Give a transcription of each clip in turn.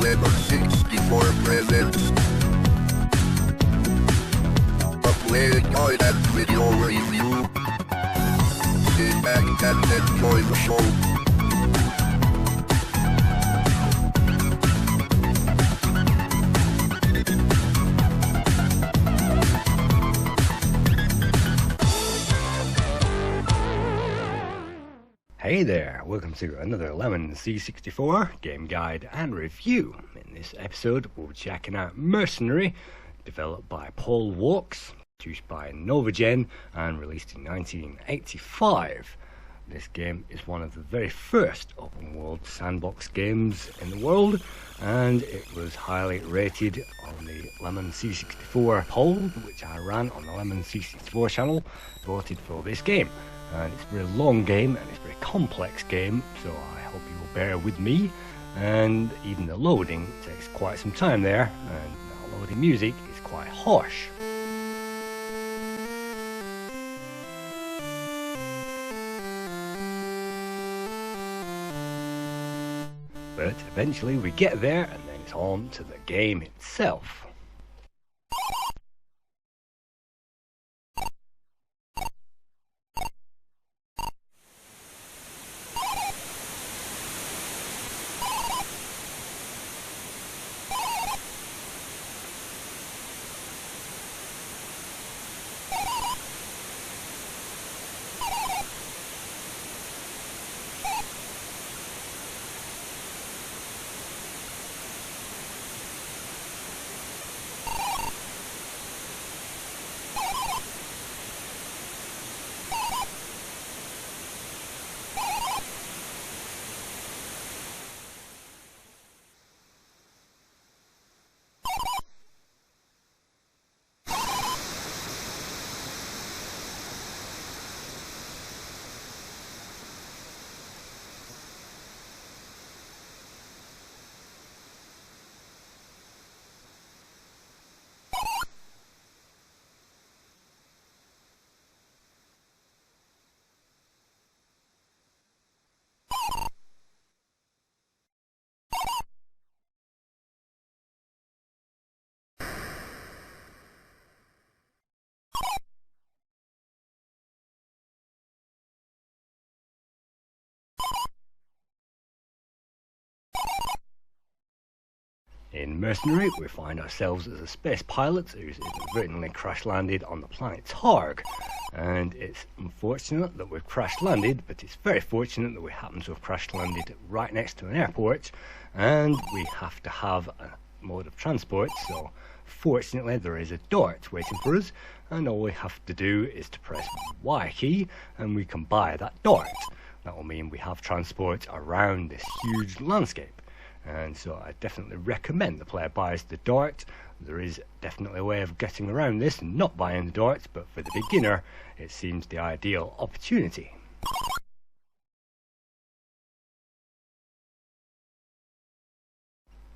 Lemon 64 present a Playguide and video review. Sit back and enjoy the show. Hey there, welcome to another Lemon C64 game guide and review. In this episode we'll be checking out Mercenary, developed by Paul Walks, produced by Novagen and released in 1985. This game is one of the very first open world sandbox games in the world, and it was highly rated on the Lemon C64 poll, which I ran on the Lemon C64 channel, voted for this game. And it's a very long game and it's a very complex game, so I hope you will bear with me. And even the loading takes quite some time there, and the loading music is quite harsh. But eventually we get there, and then it's on to the game itself. In Mercenary, we find ourselves as a space pilot who's inadvertently crash-landed on the planet Targ. And it's unfortunate that we've crash-landed, but it's very fortunate that we happen to have crash-landed right next to an airport, and we have to have a mode of transport, so fortunately there is a dart waiting for us, and all we have to do is to press Y key, and we can buy that dart. That will mean we have transport around this huge landscape. And so I definitely recommend the player buys the dart. There is definitely a way of getting around this and not buying the darts, but for the beginner it seems the ideal opportunity.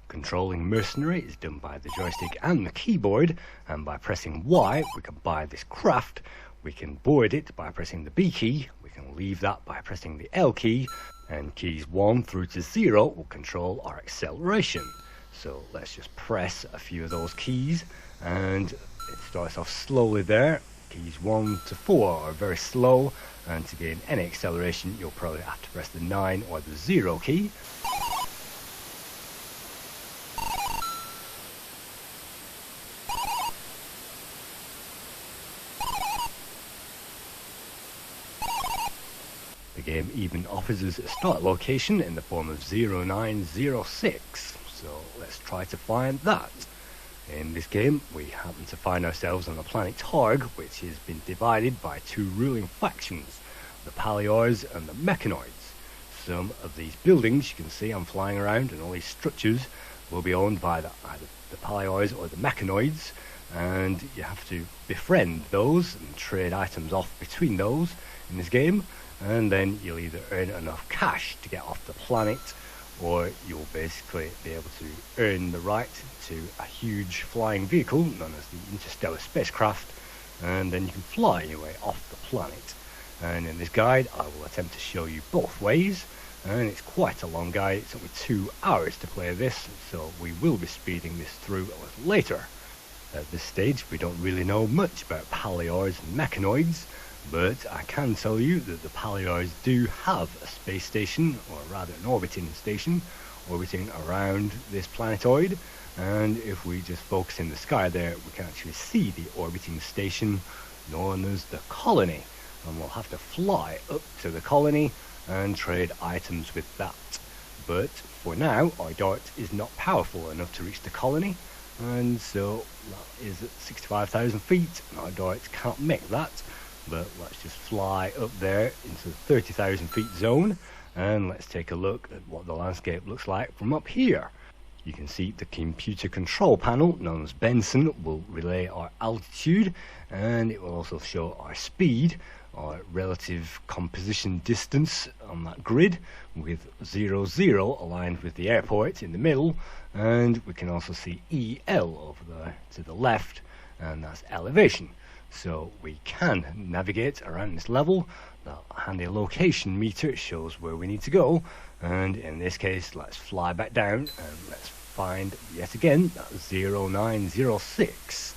Controlling Mercenary is done by the joystick and the keyboard, and by pressing Y we can buy this craft. We can board it by pressing the B key, we can leave that by pressing the L key, and keys 1 through to 0 will control our acceleration. So let's just press a few of those keys, and it starts off slowly there. Keys 1 to 4 are very slow, and to gain any acceleration you'll probably have to press the 9 or the 0 key. The game even offers us a start location in the form of 0906, so let's try to find that. In this game we happen to find ourselves on the planet Targ, which has been divided by two ruling factions, the Pallioids and the Mechanoids. Some of these buildings you can see I'm flying around, and all these structures will be owned by either the Pallioids or the Mechanoids, and you have to befriend those and trade items off between those in this game. And then you'll either earn enough cash to get off the planet, or you'll basically be able to earn the right to a huge flying vehicle known as the interstellar spacecraft, and then you can fly your way off the planet. And in this guide I will attempt to show you both ways, and it's quite a long guide. It took me 2 hours to play this, so we will be speeding this through a little later. At this stage we don't really know much about paleoids and mechanoids, but I can tell you that the paleoids do have a space station, or rather an orbiting station, orbiting around this planetoid, and if we just focus in the sky there, we can actually see the orbiting station known as the colony, and we'll have to fly up to the colony and trade items with that. But for now our dart is not powerful enough to reach the colony, and so that is at 65,000 feet and our darts can't make that. But let's just fly up there into the 30,000 feet zone, and let's take a look at what the landscape looks like from up here. You can see the computer control panel known as Benson will relay our altitude, and it will also show our speed, our relative composition distance on that grid, with 0, 0 aligned with the airport in the middle, and we can also see EL over there to the left, and that's elevation. So we can navigate around this level. That handy location meter shows where we need to go, and in this case let's fly back down and let's find yet again that 0906.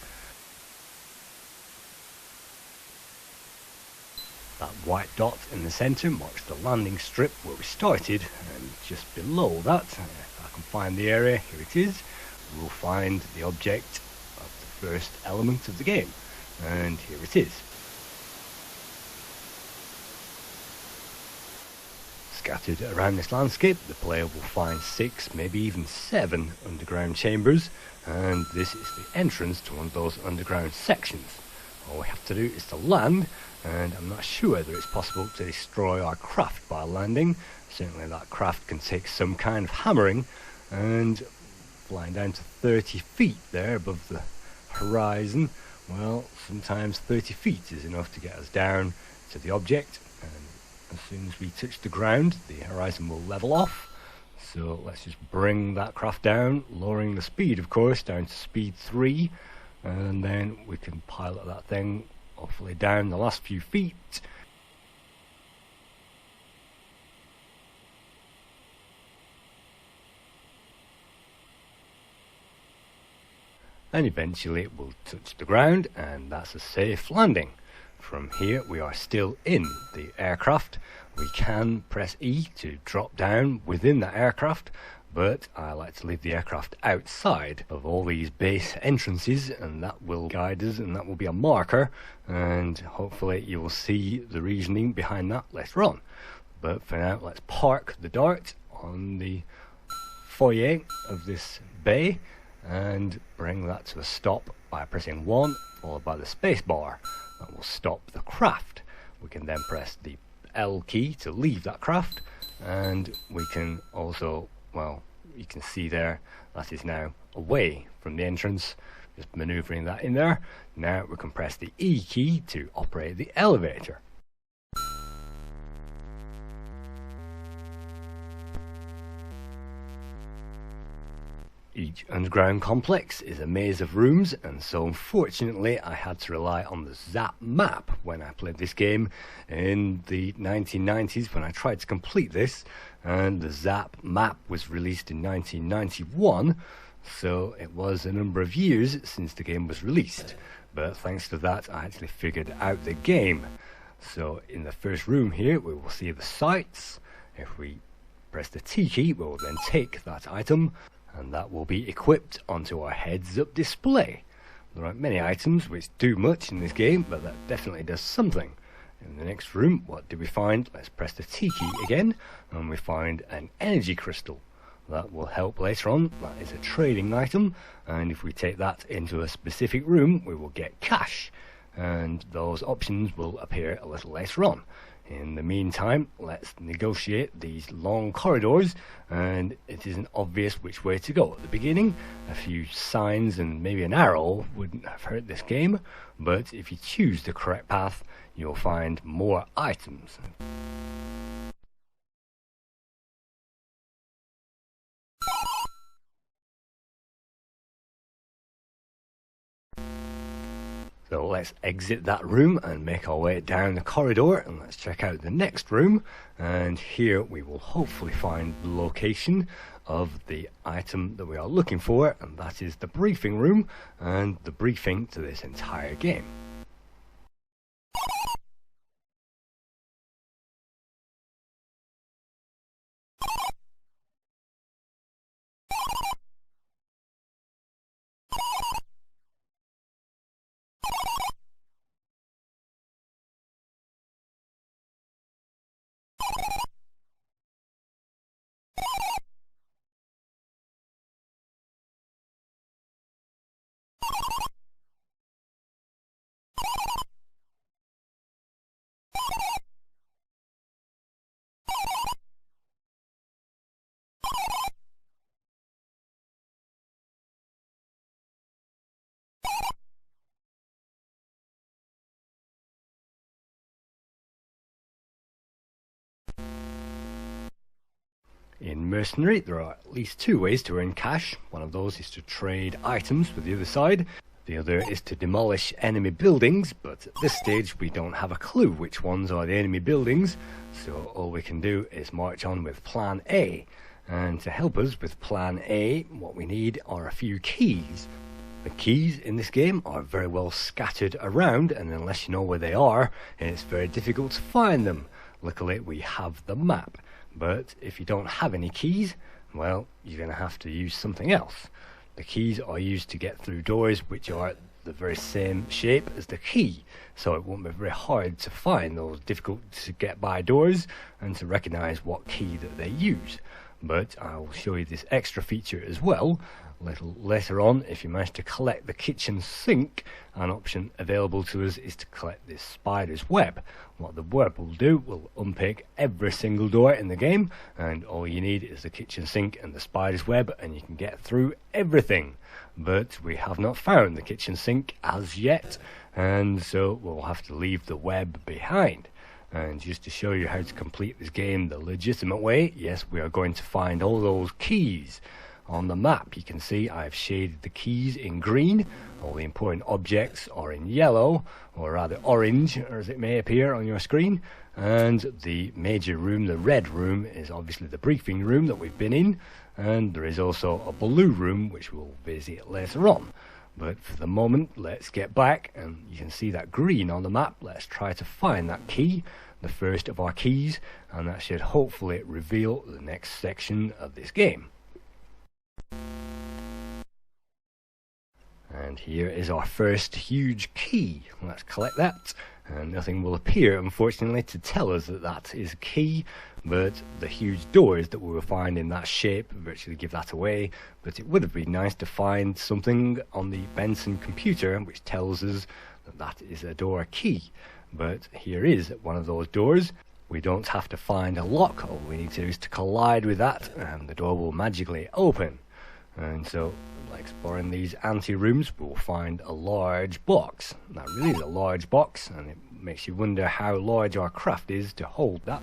That white dot in the centre marks the landing strip where we started, and just below that, if I can find the area, here it is, we'll find the object of the first element of the game, and here it is. Scattered around this landscape, the player will find 6, maybe even 7 underground chambers, and this is the entrance to one of those underground sections. All we have to do is to land, and I'm not sure whether it's possible to destroy our craft by landing. Certainly that craft can take some kind of hammering, and flying down to 30 feet there above the horizon, well, sometimes 30 feet is enough to get us down to the object, and as soon as we touch the ground the horizon will level off. So let's just bring that craft down, lowering the speed of course down to speed 3, and then we can pilot that thing hopefully down the last few feet. And eventually it will touch the ground, and that's a safe landing. From here we are still in the aircraft. We can press E to drop down within the aircraft, but I like to leave the aircraft outside of all these base entrances, and that will guide us, and that will be a marker, and hopefully you will see the reasoning behind that later on. But for now let's park the dart on the foyer of this bay and bring that to a stop by pressing 1 followed by the space bar. That will stop the craft. We can then press the L key to leave that craft, and we can also, well, you can see there that is now away from the entrance, just maneuvering that in there. Now we can press the E key to operate the elevator. Each underground complex is a maze of rooms, and so unfortunately I had to rely on the ZAP map when I played this game in the 1990s when I tried to complete this, and the ZAP map was released in 1991, so it was a number of years since the game was released, but thanks to that I actually figured out the game. So in the first room here we will see the sights. If we press the T key we will then take that item, and that will be equipped onto our heads-up display. There aren't many items which do much in this game, but that definitely does something. In the next room, what do we find? Let's press the T key again, and we find an energy crystal. That will help later on. That is a trading item, and if we take that into a specific room, we will get cash, and those options will appear a little later on. In the meantime, let's negotiate these long corridors, and it isn't obvious which way to go. At the beginning, a few signs and maybe an arrow wouldn't have hurt this game, but if you choose the correct path, you'll find more items. So let's exit that room and make our way down the corridor, and let's check out the next room. And here we will hopefully find the location of the item that we are looking for, and that is the briefing room and the briefing to this entire game. In Mercenary, there are at least two ways to earn cash. One of those is to trade items with the other side. The other is to demolish enemy buildings, but at this stage we don't have a clue which ones are the enemy buildings, so all we can do is march on with Plan A. And to help us with Plan A, what we need are a few keys. The keys in this game are very well scattered around, and unless you know where they are, it's very difficult to find them. Luckily we have the map. But if you don't have any keys, well, you're going to have to use something else. The keys are used to get through doors which are the very same shape as the key, so it won't be very hard to find those difficult to get by doors and to recognize what key that they use. But I'll show you this extra feature as well a little later on. If you manage to collect the kitchen sink, an option available to us is to collect this spider's web. What the web will do will unpick every single door in the game, and all you need is the kitchen sink and the spider's web, and you can get through everything. But we have not found the kitchen sink as yet, and so we'll have to leave the web behind. And just to show you how to complete this game the legitimate way, yes, we are going to find all those keys. On the map you can see I've shaded the keys in green, all the important objects are in yellow, or rather orange as it may appear on your screen, and the major room, the red room, is obviously the briefing room that we've been in, and there is also a blue room which we'll visit later on. But for the moment, let's get back, and you can see that green on the map. Let's try to find that key, the first of our keys, and that should hopefully reveal the next section of this game. And here is our first huge key. Let's collect that, and nothing will appear unfortunately to tell us that that is a key, but the huge doors that we will find in that shape virtually give that away. But it would have been nice to find something on the Benson computer which tells us that that is a door key. But here is one of those doors. We don't have to find a lock, all we need to do is to collide with that and the door will magically open. And so, exploring these ante-rooms, we'll find a large box. That really is a large box, and it makes you wonder how large our craft is to hold that.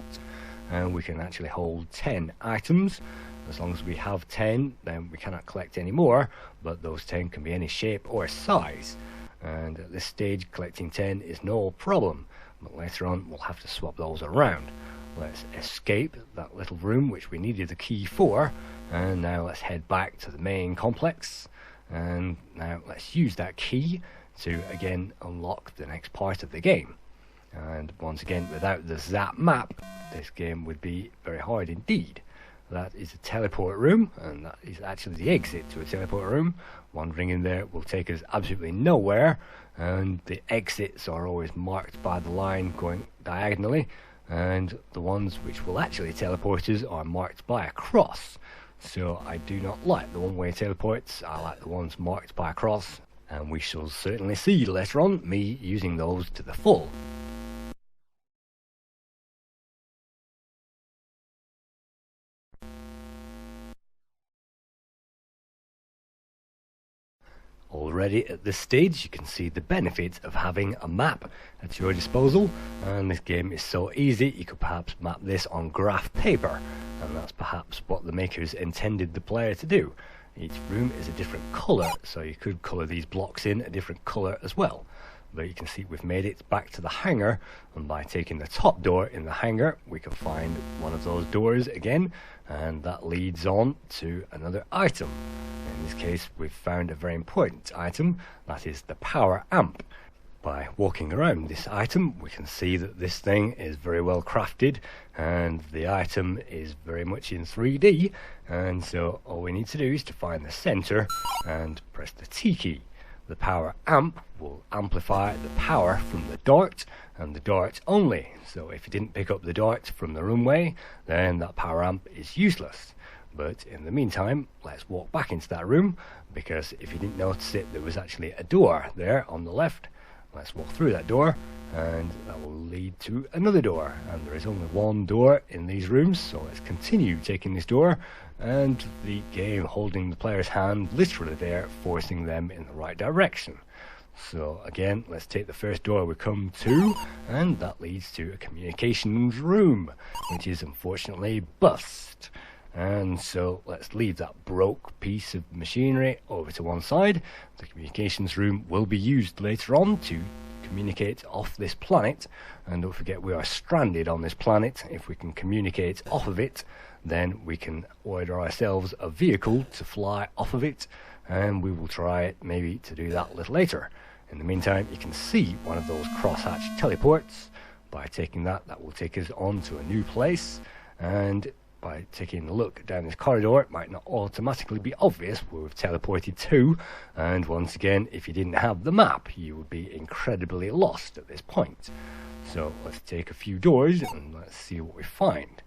And we can actually hold 10 items. As long as we have 10, then we cannot collect any more, but those 10 can be any shape or size. And at this stage, collecting 10 is no problem, but later on we'll have to swap those around. Let's escape that little room which we needed the key for, and now let's head back to the main complex, and now let's use that key to again unlock the next part of the game. And once again, without the Zap map, this game would be very hard indeed. That is a teleport room, and that is actually the exit to a teleport room. Wandering in there will take us absolutely nowhere, and the exits are always marked by the line going diagonally, and the ones which will actually teleport us are marked by a cross. So I do not like the one-way teleports, I like the ones marked by a cross, and we shall certainly see later on me using those to the full. Already at this stage you can see the benefits of having a map at your disposal, and this game is so easy you could perhaps map this on graph paper, and that's perhaps what the makers intended the player to do. Each room is a different colour, so you could colour these blocks in a different colour as well. But you can see we've made it back to the hangar, and by taking the top door in the hangar we can find one of those doors again, and that leads on to another item. In this case we've found a very important item, that is the power amp. By walking around this item we can see that this thing is very well crafted and the item is very much in 3D, and so all we need to do is to find the center and press the T key. The power amp will amplify the power from the dart, and the dart only. So if you didn't pick up the dart from the runway, then that power amp is useless. But in the meantime, let's walk back into that room, because if you didn't notice it, there was actually a door there on the left. Let's walk through that door, and that will lead to another door, and there is only one door in these rooms, so let's continue taking this door, and the game holding the player's hand literally there, forcing them in the right direction. So again, let's take the first door we come to, and that leads to a communications room, which is unfortunately bust. And so let's leave that broke piece of machinery over to one side. The communications room will be used later on to communicate off this planet, and don't forget we are stranded on this planet. If we can communicate off of it, then we can order ourselves a vehicle to fly off of it, and we will try maybe to do that a little later. In the meantime, you can see one of those crosshatch teleports. By taking that, that will take us on to a new place, and by taking a look down this corridor, it might not automatically be obvious where we've teleported to, and once again, if you didn't have the map, you would be incredibly lost at this point. So let's take a few doors and let's see what we find.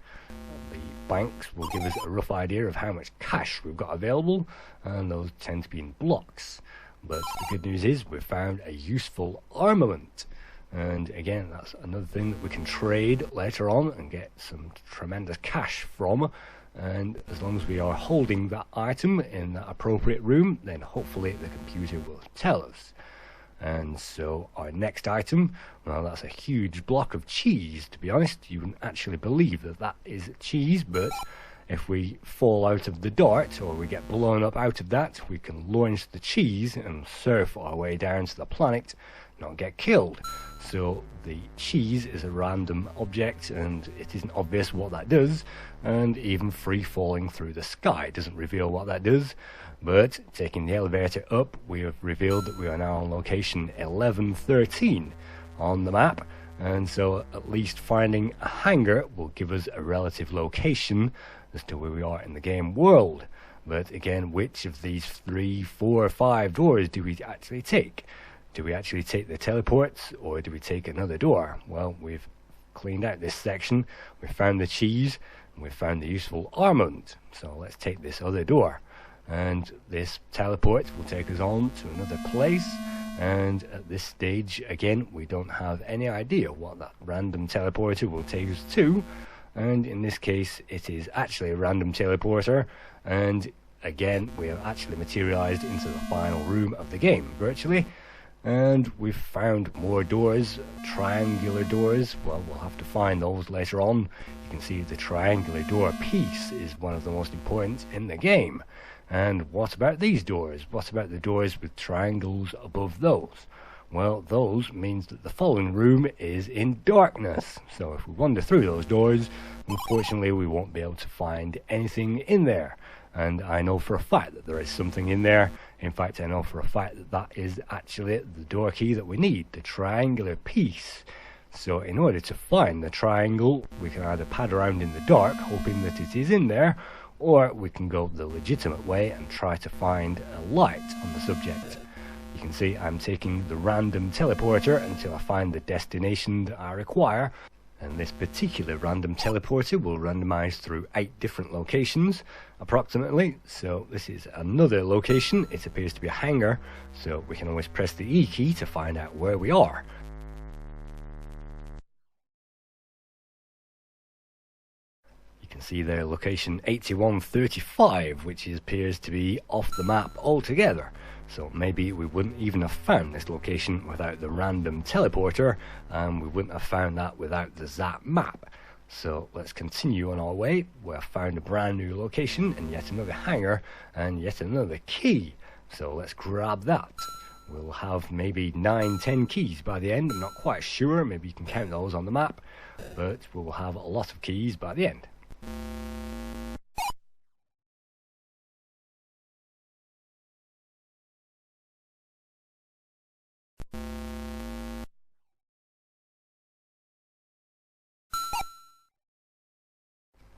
The banks will give us a rough idea of how much cash we've got available, and those tend to be in blocks. But the good news is we've found a useful armament. And again, that's another thing that we can trade later on and get some tremendous cash from. And as long as we are holding that item in that appropriate room, then hopefully the computer will tell us. And so our next item, well, that's a huge block of cheese. To be honest, you wouldn't actually believe that that is cheese, but if we fall out of the dart or we get blown up out of that, we can launch the cheese and surf our way down to the planet, not get killed. So the cheese is a random object and it isn't obvious what that does, and even free falling through the sky doesn't reveal what that does. But taking the elevator up, we have revealed that we are now on location 1113 on the map, and so at least finding a hangar will give us a relative location as to where we are in the game world. But again, which of these 3, 4, 5 doors do we actually take? Do we actually take the teleports, or do we take another door? Well, we've cleaned out this section, we've found the cheese, and we've found the useful armament. So let's take this other door, and this teleport will take us on to another place. And at this stage, again, we don't have any idea what that random teleporter will take us to. And in this case, it is actually a random teleporter, and again, we have actually materialized into the final room of the game, virtually. And we've found more doors, triangular doors. Well, we'll have to find those later on. You can see the triangular door piece is one of the most important in the game. And what about these doors? What about the doors with triangles above those? Well, those means that the following room is in darkness. So if we wander through those doors, unfortunately we won't be able to find anything in there. And I know for a fact that there is something in there. In fact, I know for a fact that that is actually the door key that we need, the triangular piece. So in order to find the triangle, we can either pad around in the dark, hoping that it is in there, or we can go the legitimate way and try to find a light on the subject. You can see I'm taking the random teleporter until I find the destination that I require. And this particular random teleporter will randomize through 8 different locations, approximately. So this is another location. It appears to be a hangar, so we can always press the E key to find out where we are. You can see there location 8135, which appears to be off the map altogether. So maybe we wouldn't even have found this location without the random teleporter, and we wouldn't have found that without the Zap map. So let's continue on our way. We have found a brand new location and yet another hangar and yet another key. So let's grab that. we'll have maybe 9-10 keys by the end. I'm not quite sure, maybe you can count those on the map, but we'll have a lot of keys by the end.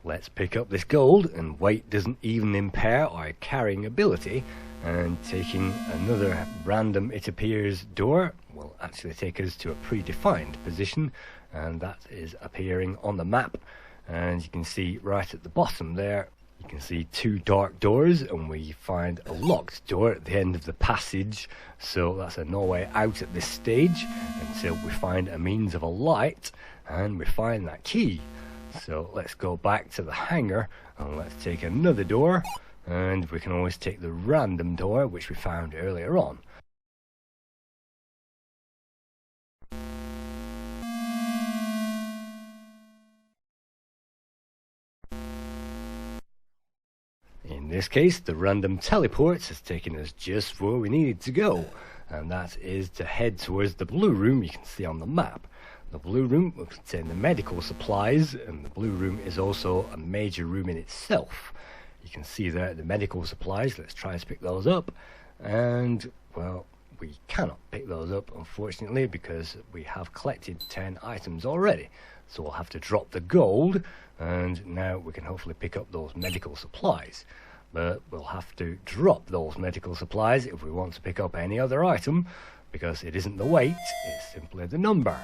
Let's pick up this gold, and weight doesn't even impair our carrying ability, and taking another random it appears door will actually take us to a predefined position, and that is appearing on the map. And you can see right at the bottom there, you can see 2 dark doors, and we find a locked door at the end of the passage, so that's a no way out at this stage until we find a means of a light and we find that key. So let's go back to the hangar and let's take another door, and we can always take the random door which we found earlier on. In this case, the random teleport has taken us just where we needed to go, and that is to head towards the blue room you can see on the map. The blue room will contain the medical supplies, and the blue room is also a major room in itself. You can see there the medical supplies. Let's try to pick those up, and well, we cannot pick those up unfortunately because we have collected 10 items already, so we'll have to drop the gold, and now we can hopefully pick up those medical supplies. But we'll have to drop those medical supplies if we want to pick up any other item, because it isn't the weight, it's simply the number.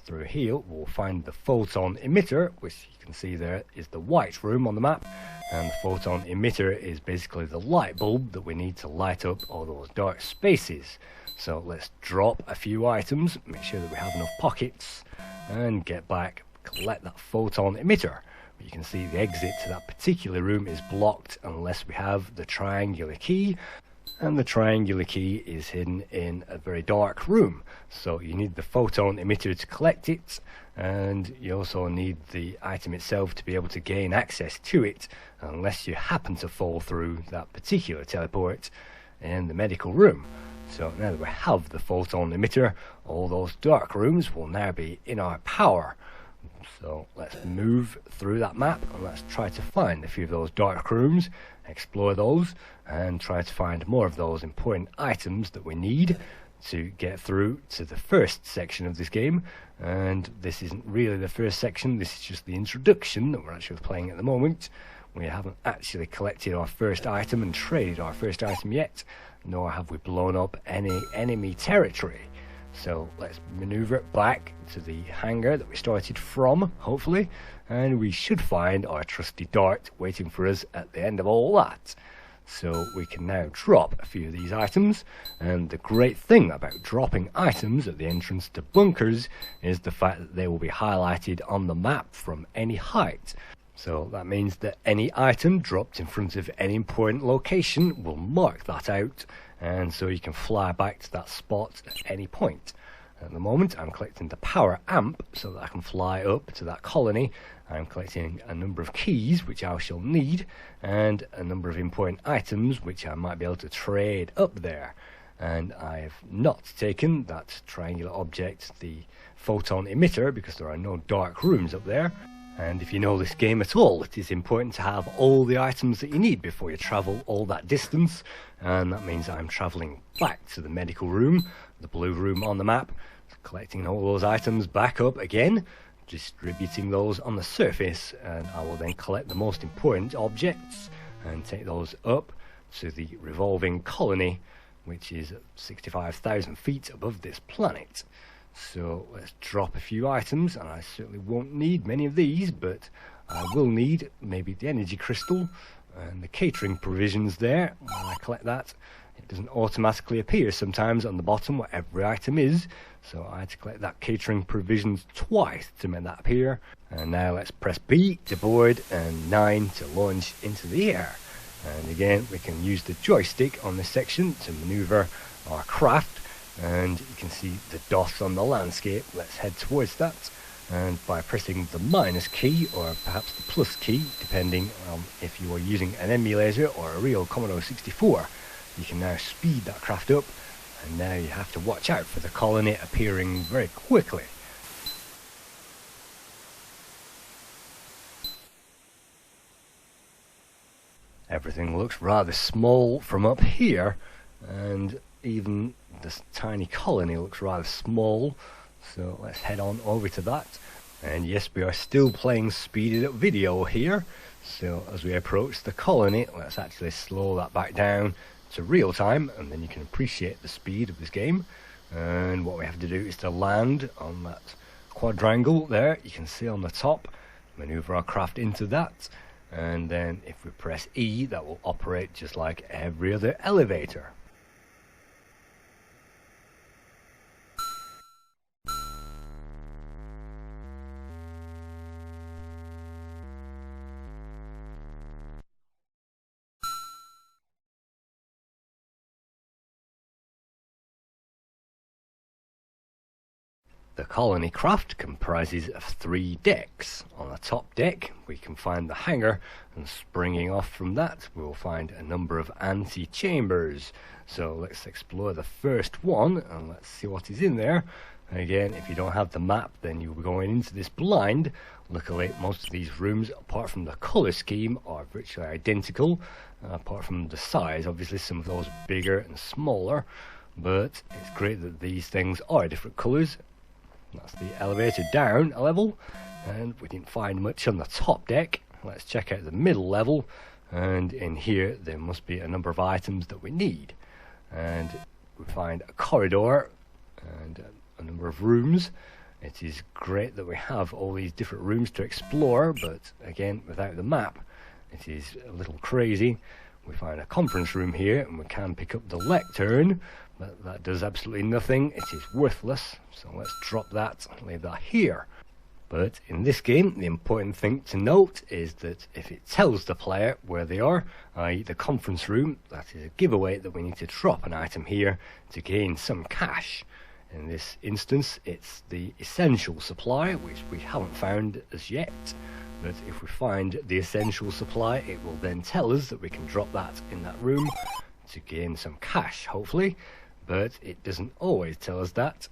Through here we'll find the Photon Emitter, which you can see there is the white room on the map, and the Photon Emitter is basically the light bulb that we need to light up all those dark spaces. So let's drop a few items, make sure that we have enough pockets, and get back, collect that Photon Emitter. But you can see the exit to that particular room is blocked unless we have the triangular key, and the triangular key is hidden in a very dark room, so you need the Photon Emitter to collect it, and you also need the item itself to be able to gain access to it, unless you happen to fall through that particular teleport in the medical room. So now that we have the Photon Emitter, all those dark rooms will now be in our power. So let's move through that map and let's try to find a few of those dark rooms, explore those, and try to find more of those important items that we need to get through to the first section of this game. And this isn't really the first section, this is just the introduction that we're actually playing at the moment. We haven't actually collected our first item and traded our first item yet, nor have we blown up any enemy territory. So let's maneuver it back to the hangar that we started from, hopefully, and we should find our trusty dart waiting for us at the end of all that. So we can now drop a few of these items, and the great thing about dropping items at the entrance to bunkers is the fact that they will be highlighted on the map from any height. So that means that any item dropped in front of any important location will mark that out, and so you can fly back to that spot at any point. At the moment I'm collecting the power amp so that I can fly up to that colony. I'm collecting a number of keys which I shall need, and a number of important items which I might be able to trade up there. And I've not taken that triangular object, the Photon Emitter, because there are no dark rooms up there. And if you know this game at all, it is important to have all the items that you need before you travel all that distance, and that means I'm travelling back to the medical room, the blue room on the map, collecting all those items back up again, distributing those on the surface, and I will then collect the most important objects and take those up to the revolving colony, which is 65,000 feet above this planet. So let's drop a few items, and I certainly won't need many of these, but I will need maybe the energy crystal and the catering provisions there. When I collect that, it doesn't automatically appear sometimes on the bottom what every item is, so I had to collect that catering provisions twice to make that appear. And now let's press B to board and 9 to launch into the air. And again, we can use the joystick on this section to maneuver our craft, and you can see the dots on the landscape. Let's head towards that, and by pressing the minus key or perhaps the plus key, depending on if you are using an emulator or a real Commodore 64, you can now speed that craft up And now you have to watch out for the colony appearing very quickly. Everything looks rather small from up here, and even this tiny colony looks rather small, so let's head on over to that. And yes, we are still playing speeded up video here, so as we approach the colony, let's actually slow that back down to real time, and then you can appreciate the speed of this game. And what we have to do is to land on that quadrangle there, you can see on the top, maneuver our craft into that, and then if we press E, that will operate just like every other elevator. The colony craft comprises of 3 decks. On the top deck we can find the hangar, and springing off from that we will find a number of ante-chambers. So let's explore the first one and let's see what is in there. Again, if you don't have the map, then you'll be going into this blind. Luckily most of these rooms, apart from the colour scheme, are virtually identical, apart from the size. Obviously some of those are bigger and smaller, but it's great that these things are different colours. That's the elevator down a level, and we didn't find much on the top deck. Let's check out the middle level, and in here there must be a number of items that we need. And we find a corridor and a number of rooms. It is great that we have all these different rooms to explore, but again, without the map it is a little crazy. We find a conference room here, and we can pick up the lectern, but that does absolutely nothing. It is worthless, so let's drop that and leave that here. But in this game, the important thing to note is that if it tells the player where they are, i.e. the conference room, that is a giveaway that we need to drop an item here to gain some cash. In this instance, it's the essential supply, which we haven't found as yet. But if we find the essential supply, it will then tell us that we can drop that in that room to gain some cash, hopefully. But it doesn't always tell us that.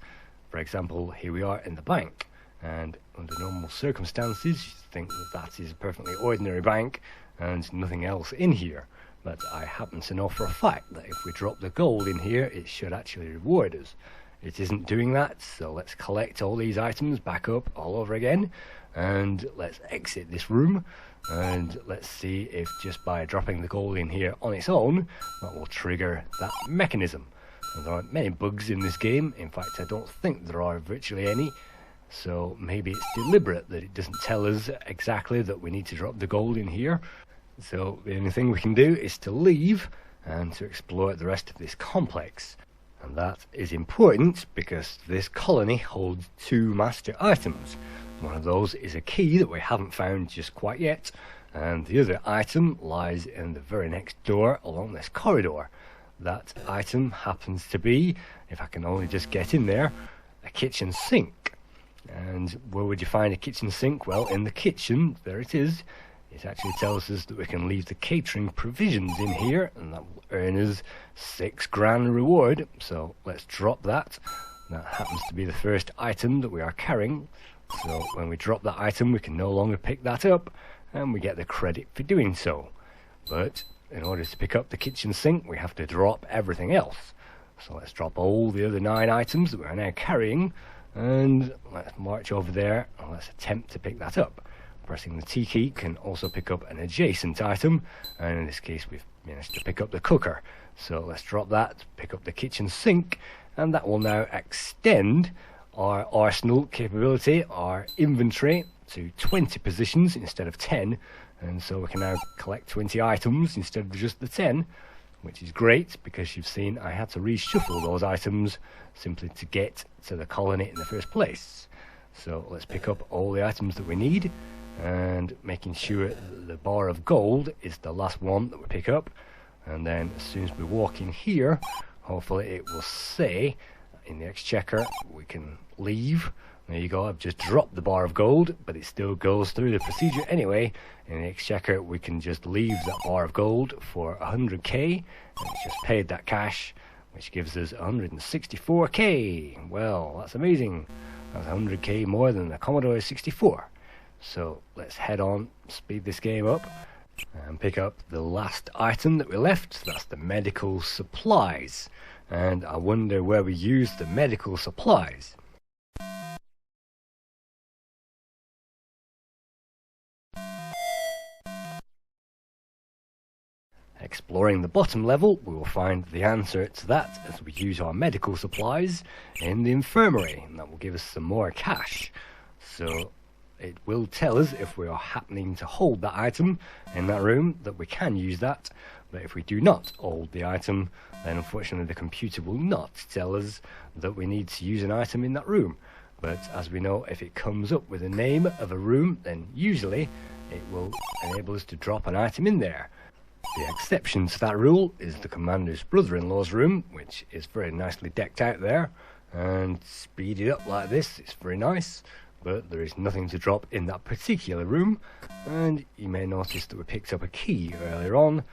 For example, here we are in the bank, and under normal circumstances you think that that is a perfectly ordinary bank and nothing else in here. But I happen to know for a fact that if we drop the gold in here, it should actually reward us. It isn't doing that, so let's collect all these items back up all over again, and let's exit this room, and let's see if just by dropping the gold in here on its own, that will trigger that mechanism. And there aren't many bugs in this game. In fact, I don't think there are virtually any, so maybe it's deliberate that it doesn't tell us exactly that we need to drop the gold in here. So the only thing we can do is to leave and to explore the rest of this complex. And that is important because this colony holds 2 master items. One of those is a key that we haven't found just quite yet, and the other item lies in the very next door along this corridor. That item happens to be, if I can only just get in there, a kitchen sink. And where would you find a kitchen sink? Well, in the kitchen, there it is. It actually tells us that we can leave the catering provisions in here, and that will earn us 6 grand reward. So let's drop that. That happens to be the first item that we are carrying. So when we drop that item, we can no longer pick that up, and we get the credit for doing so. But in order to pick up the kitchen sink, we have to drop everything else. So let's drop all the other 9 items that we are now carrying, and let's march over there and let's attempt to pick that up. Pressing the T key can also pick up an adjacent item, and in this case we've managed to pick up the cooker. So let's drop that, pick up the kitchen sink, and that will now extend our arsenal capability, our inventory, to 20 positions instead of 10, and so we can now collect 20 items instead of just the 10, which is great because you've seen I had to reshuffle those items simply to get to the colony in the first place. So let's pick up all the items that we need, and making sure that the bar of gold is the last one that we pick up, and then as soon as we walk in here, hopefully it will say in the exchequer we can leave. There you go, I've just dropped the bar of gold, but it still goes through the procedure anyway. In the exchequer we can just leave that bar of gold for 100k, and it's just paid that cash. which gives us 164k. Well, that's amazing. That's 100k more than the Commodore 64. So let's head on, speed this game up, and pick up the last item that we left. That's the medical supplies. And I wonder where we use the medical supplies. Exploring the bottom level, we will find the answer to that as we use our medical supplies in the infirmary, and that will give us some more cash. So it will tell us if we are happening to hold that item in that room that we can use that, but if we do not hold the item, then unfortunately the computer will not tell us that we need to use an item in that room. But as we know, if it comes up with a name of a room, then usually it will enable us to drop an item in there. The exception to that rule is the commander's brother-in-law's room, which is very nicely decked out there, and speeded up like this, it's very nice, but there is nothing to drop in that particular room. And you may notice that we picked up a key earlier on.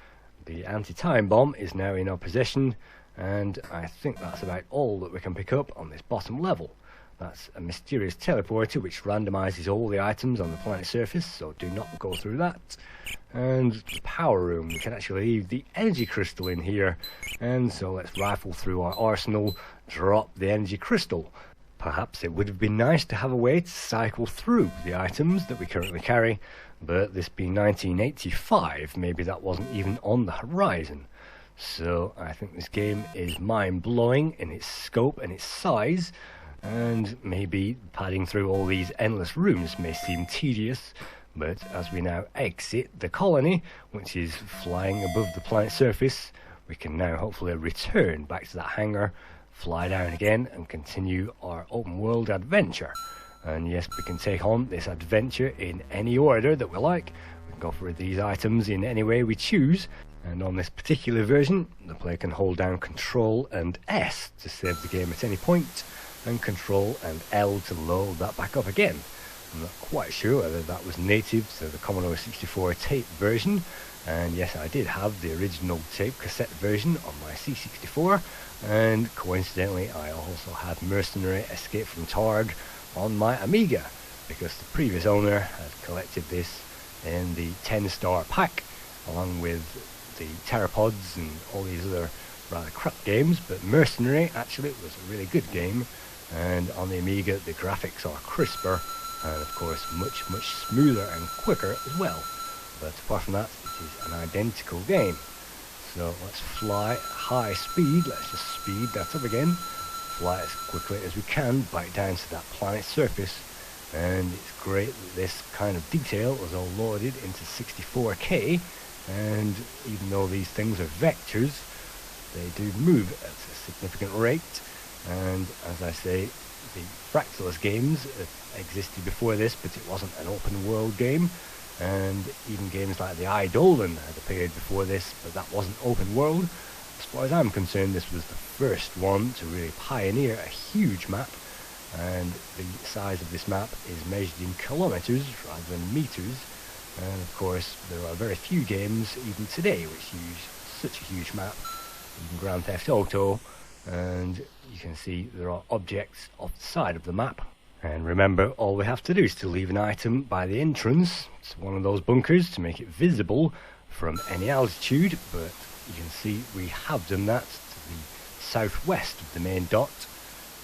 The anti-time bomb is now in our possession, and I think that's about all that we can pick up on this bottom level. That's a mysterious teleporter which randomizes all the items on the planet's surface, so do not go through that. And the power room, we can actually leave the energy crystal in here, and so let's rifle through our arsenal, drop the energy crystal. Perhaps it would have been nice to have a way to cycle through the items that we currently carry, but this being 1985, maybe that wasn't even on the horizon. So I think this game is mind-blowing in its scope and its size, and maybe padding through all these endless rooms may seem tedious, but as we now exit the colony, which is flying above the planet's surface, we can now hopefully return back to that hangar, fly down again and continue our open world adventure. And yes, we can take on this adventure in any order that we like. We can go for these items in any way we choose, and on this particular version the player can hold down Control and S to save the game at any point, and Control and L to load that back up again. I'm not quite sure whether that was native to the Commodore 64 tape version, and yes, I did have the original tape cassette version on my C64, and coincidentally I also had Mercenary Escape from Targ on my Amiga, because the previous owner had collected this in the 10-star pack along with the Pteropods and all these other rather crap games, but Mercenary actually was a really good game, and on the Amiga the graphics are crisper and of course much smoother and quicker as well. But apart from that, it is an identical game. So let's fly at high speed, let's just speed that up again, fly as quickly as we can back down to that planet's surface. And it's great that this kind of detail was all loaded into 64K, and even though these things are vectors, they do move at a significant rate. And as I say, the Fractalus games existed before this, but it wasn't an open world game, and even games like the Eidolon had appeared before this, but that wasn't open world. As far as I'm concerned, this was the first one to really pioneer a huge map, and the size of this map is measured in kilometers rather than meters. And of course there are very few games even today which use such a huge map, even Grand Theft Auto, and you can see there are objects off the side of the map. And remember, all we have to do is to leave an item by the entrance to one of those bunkers to make it visible from any altitude, but you can see we have done that to the southwest of the main dot.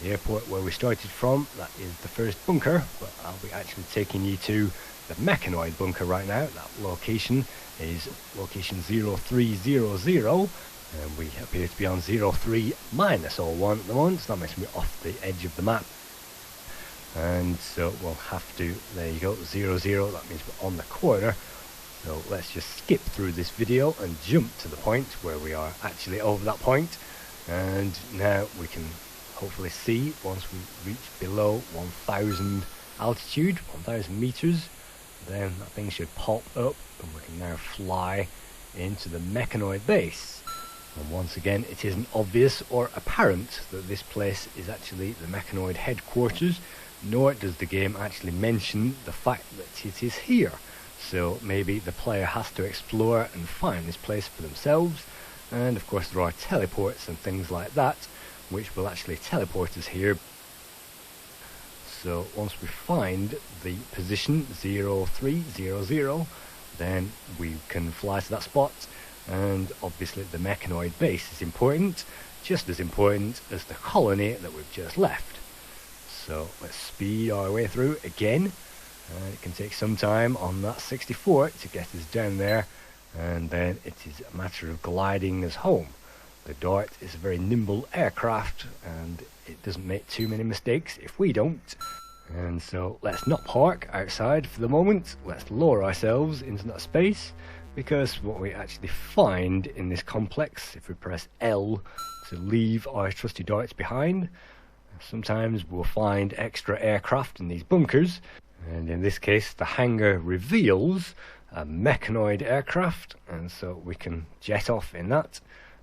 The airport where we started from, that is the first bunker, but I'll be actually taking you to the Mechanoid bunker right now. That location is location 0300, and we appear to be on 03-01 at the moment, so that makes me off the edge of the map. And so we'll have to, there you go, 00, that means we're on the corner. So let's just skip through this video and jump to the point where we are actually over that point. And now we can hopefully see, once we reach below 1000 altitude, 1000 meters, then that thing should pop up and we can now fly into the Mechanoid base. And once again, it isn't obvious or apparent that this place is actually the Mechanoid headquarters, nor does the game actually mention the fact that it is here. So maybe the player has to explore and find this place for themselves, and of course there are teleports and things like that which will actually teleport us here. So once we find the position 0300, then we can fly to that spot, and obviously the Mechanoid base is important, just as important as the colony that we've just left. So let's speed our way through again. It can take some time on that 64 to get us down there, and then it is a matter of gliding us home. The Dart is a very nimble aircraft, and it doesn't make too many mistakes if we don't. And so let's not park outside for the moment, let's lower ourselves into that space, because what we actually find in this complex, if we press L to leave our trusty darts behind, sometimes we'll find extra aircraft in these bunkers, and in this case the hangar reveals a Mechanoid aircraft, and so we can jet off in that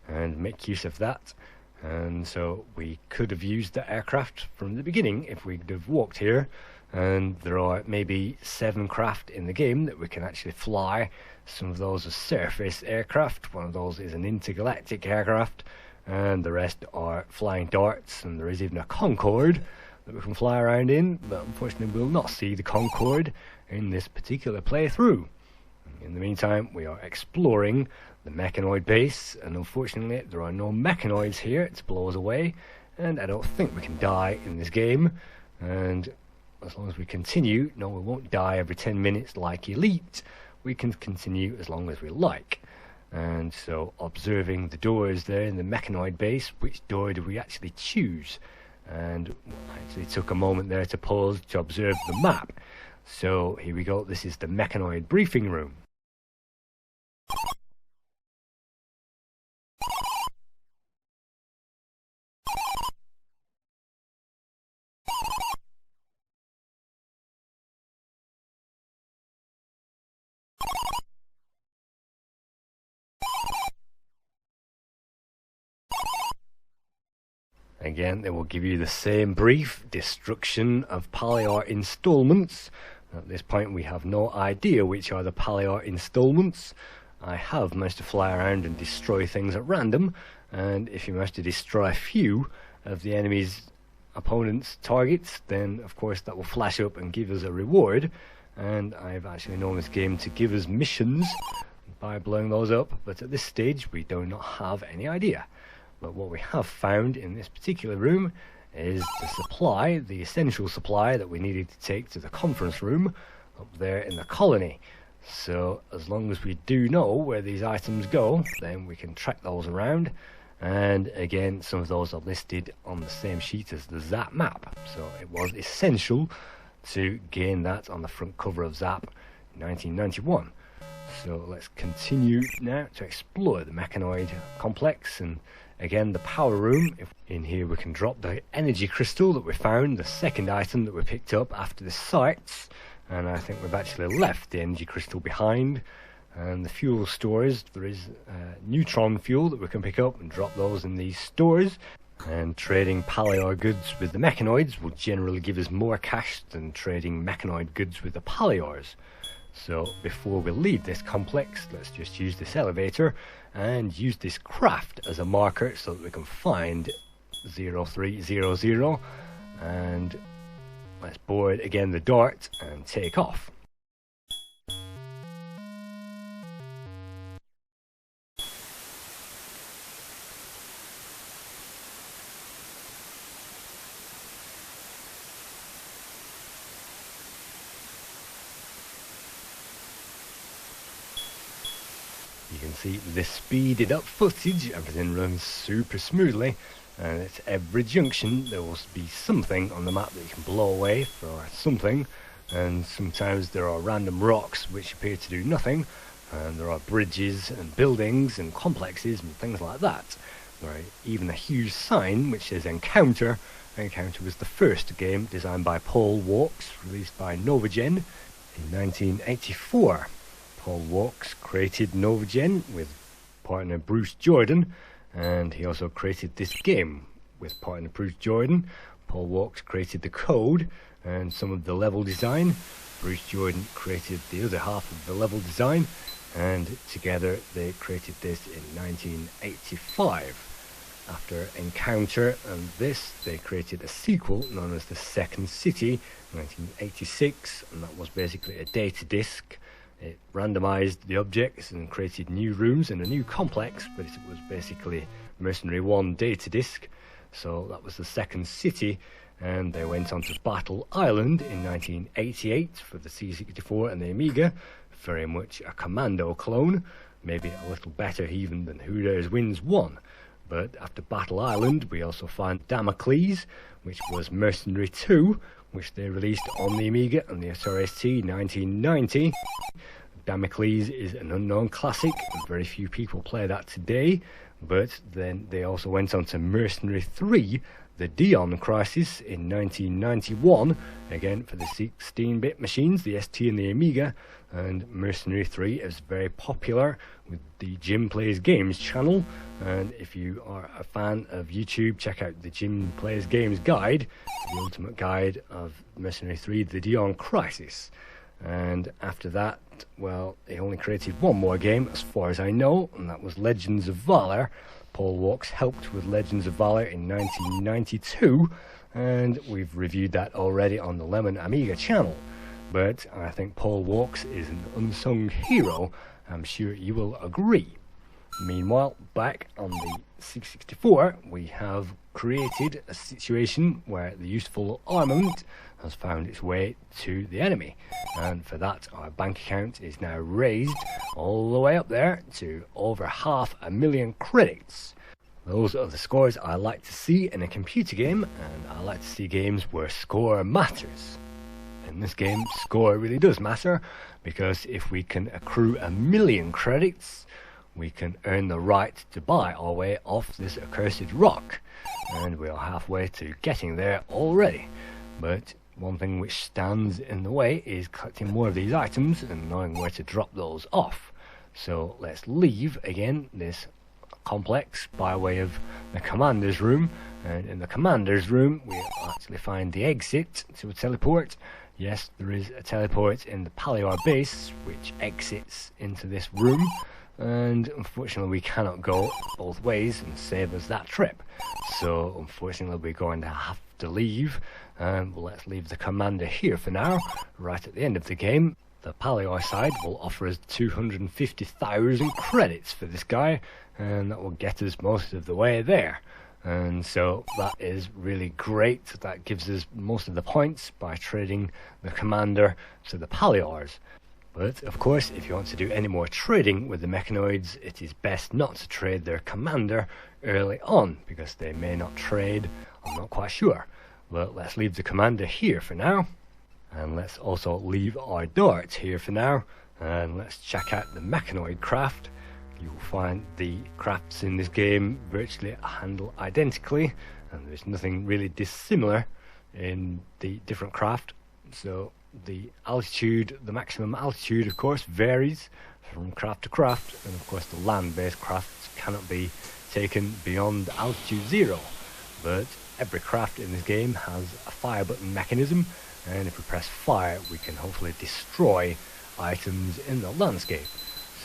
and make use of that. And so we could have used the aircraft from the beginning if we could have walked here, and there are maybe 7 craft in the game that we can actually fly. Some of those are surface aircraft, one of those is an intergalactic aircraft, and the rest are flying darts, and there is even a Concorde that we can fly around in, but unfortunately we'll not see the Concorde in this particular playthrough. In the meantime, we are exploring the Mechanoid base, and unfortunately there are no Mechanoids here to blow us away, and I don't think we can die in this game. And as long as we continue, no, we won't die every 10 minutes like Elite, we can continue as long as we like. And so observing the doors there in the Mechanoid base, which door do we actually choose? And I actually took a moment there to pause to observe the map. So here we go, this is the Mechanoid briefing room. Again, they will give you the same brief: destruction of Paliar installments. At this point we have no idea which are the Paliar installments. I have managed to fly around and destroy things at random, and if you manage to destroy a few of the enemy's opponent's targets, then of course that will flash up and give us a reward. And I've actually known this game to give us missions by blowing those up, but at this stage we do not have any idea. But what we have found in this particular room is the supply, the essential supply that we needed to take to the conference room up there in the colony. So as long as we do know where these items go, then we can track those around. And again, some of those are listed on the same sheet as the Zap map. So it was essential to gain that on the front cover of Zap in 1991. So let's continue now to explore the Mechanoid complex. And again, the power room. In here we can drop the energy crystal that we found, the second item that we picked up after the sites. And I think we've actually left the energy crystal behind. And the fuel stores, there is neutron fuel that we can pick up and drop those in these stores. And trading Paliar goods with the Mechanoids will generally give us more cash than trading Mechanoid goods with the Paliars. So before we leave this complex, let's just use this elevator and use this craft as a marker so that we can find 0300, and let's board again the Dart and take off. You can see the speeded up footage, everything runs super smoothly, and at every junction there will be something on the map that you can blow away for something, and sometimes there are random rocks which appear to do nothing, and there are bridges and buildings and complexes and things like that. There are even a huge sign which says Encounter. Encounter was the first game designed by Paul Walks, released by Novagen in 1984. Paul Walks created Novagen with partner Bruce Jordan, and he also created this game with partner Bruce Jordan. Paul Walks created the code and some of the level design. Bruce Jordan created the other half of the level design, and together they created this in 1985. After Encounter and this, they created a sequel known as The Second City in 1986, and that was basically a data disk. It randomized the objects and created new rooms and a new complex, but it was basically Mercenary 1 data disk. So that was The Second City, and they went on to Battle Island in 1988 for the C64 and the Amiga. Very much a Commando clone, maybe a little better even than Who Dares Wins 1. But after Battle Island, we also find Damocles, which was Mercenary 2, which they released on the Amiga and the Atari ST 1990. Damocles is an unknown classic, and very few people play that today. But then they also went on to Mercenary 3, the Dion Crisis in 1991, again for the 16-bit machines, the ST and the Amiga. And Mercenary 3 is very popular with the Jim Plays Games channel, and if you are a fan of YouTube, check out the Jim Plays Games guide, the ultimate guide of Mercenary 3, the Dion Crisis. And after that, well, they only created one more game as far as I know, and that was Legends of Valor. Paul Walks helped with Legends of Valor in 1992, and we've reviewed that already on the Lemon Amiga channel. But I think Paul Walks is an unsung hero, I'm sure you will agree. Meanwhile, back on the C64, we have created a situation where the useful armament has found its way to the enemy, and for that our bank account is now raised all the way up there to over 500,000 credits. Those are the scores I like to see in a computer game, and I like to see games where score matters. In this game, score really does matter, because if we can accrue 1,000,000 credits, we can earn the right to buy our way off this accursed rock, and we are halfway to getting there already. But one thing which stands in the way is collecting more of these items and knowing where to drop those off. So let's leave again this complex by way of the commander's room, and in the commander's room we actually find the exit to a teleport. Yes, there is a teleport in the Pallior base which exits into this room, and unfortunately we cannot go both ways and save us that trip. So unfortunately we're going to have to leave, and let's leave the commander here for now. Right at the end of the game, the Pallior side will offer us 250,000 credits for this guy, and that will get us most of the way there. And so that is really great. That gives us most of the points by trading the commander to the Palliors. But of course, if you want to do any more trading with the Mechanoids, it is best not to trade their commander early on, because they may not trade, I'm not quite sure. But let's leave the commander here for now, and let's also leave our darts here for now, and let's check out the Mechanoid craft. You will find the crafts in this game virtually handle identically, and there's nothing really dissimilar in the different craft. So the altitude, the maximum altitude of course varies from craft to craft, and of course the land-based crafts cannot be taken beyond altitude 0. But every craft in this game has a fire button mechanism, and if we press fire we can hopefully destroy items in the landscape.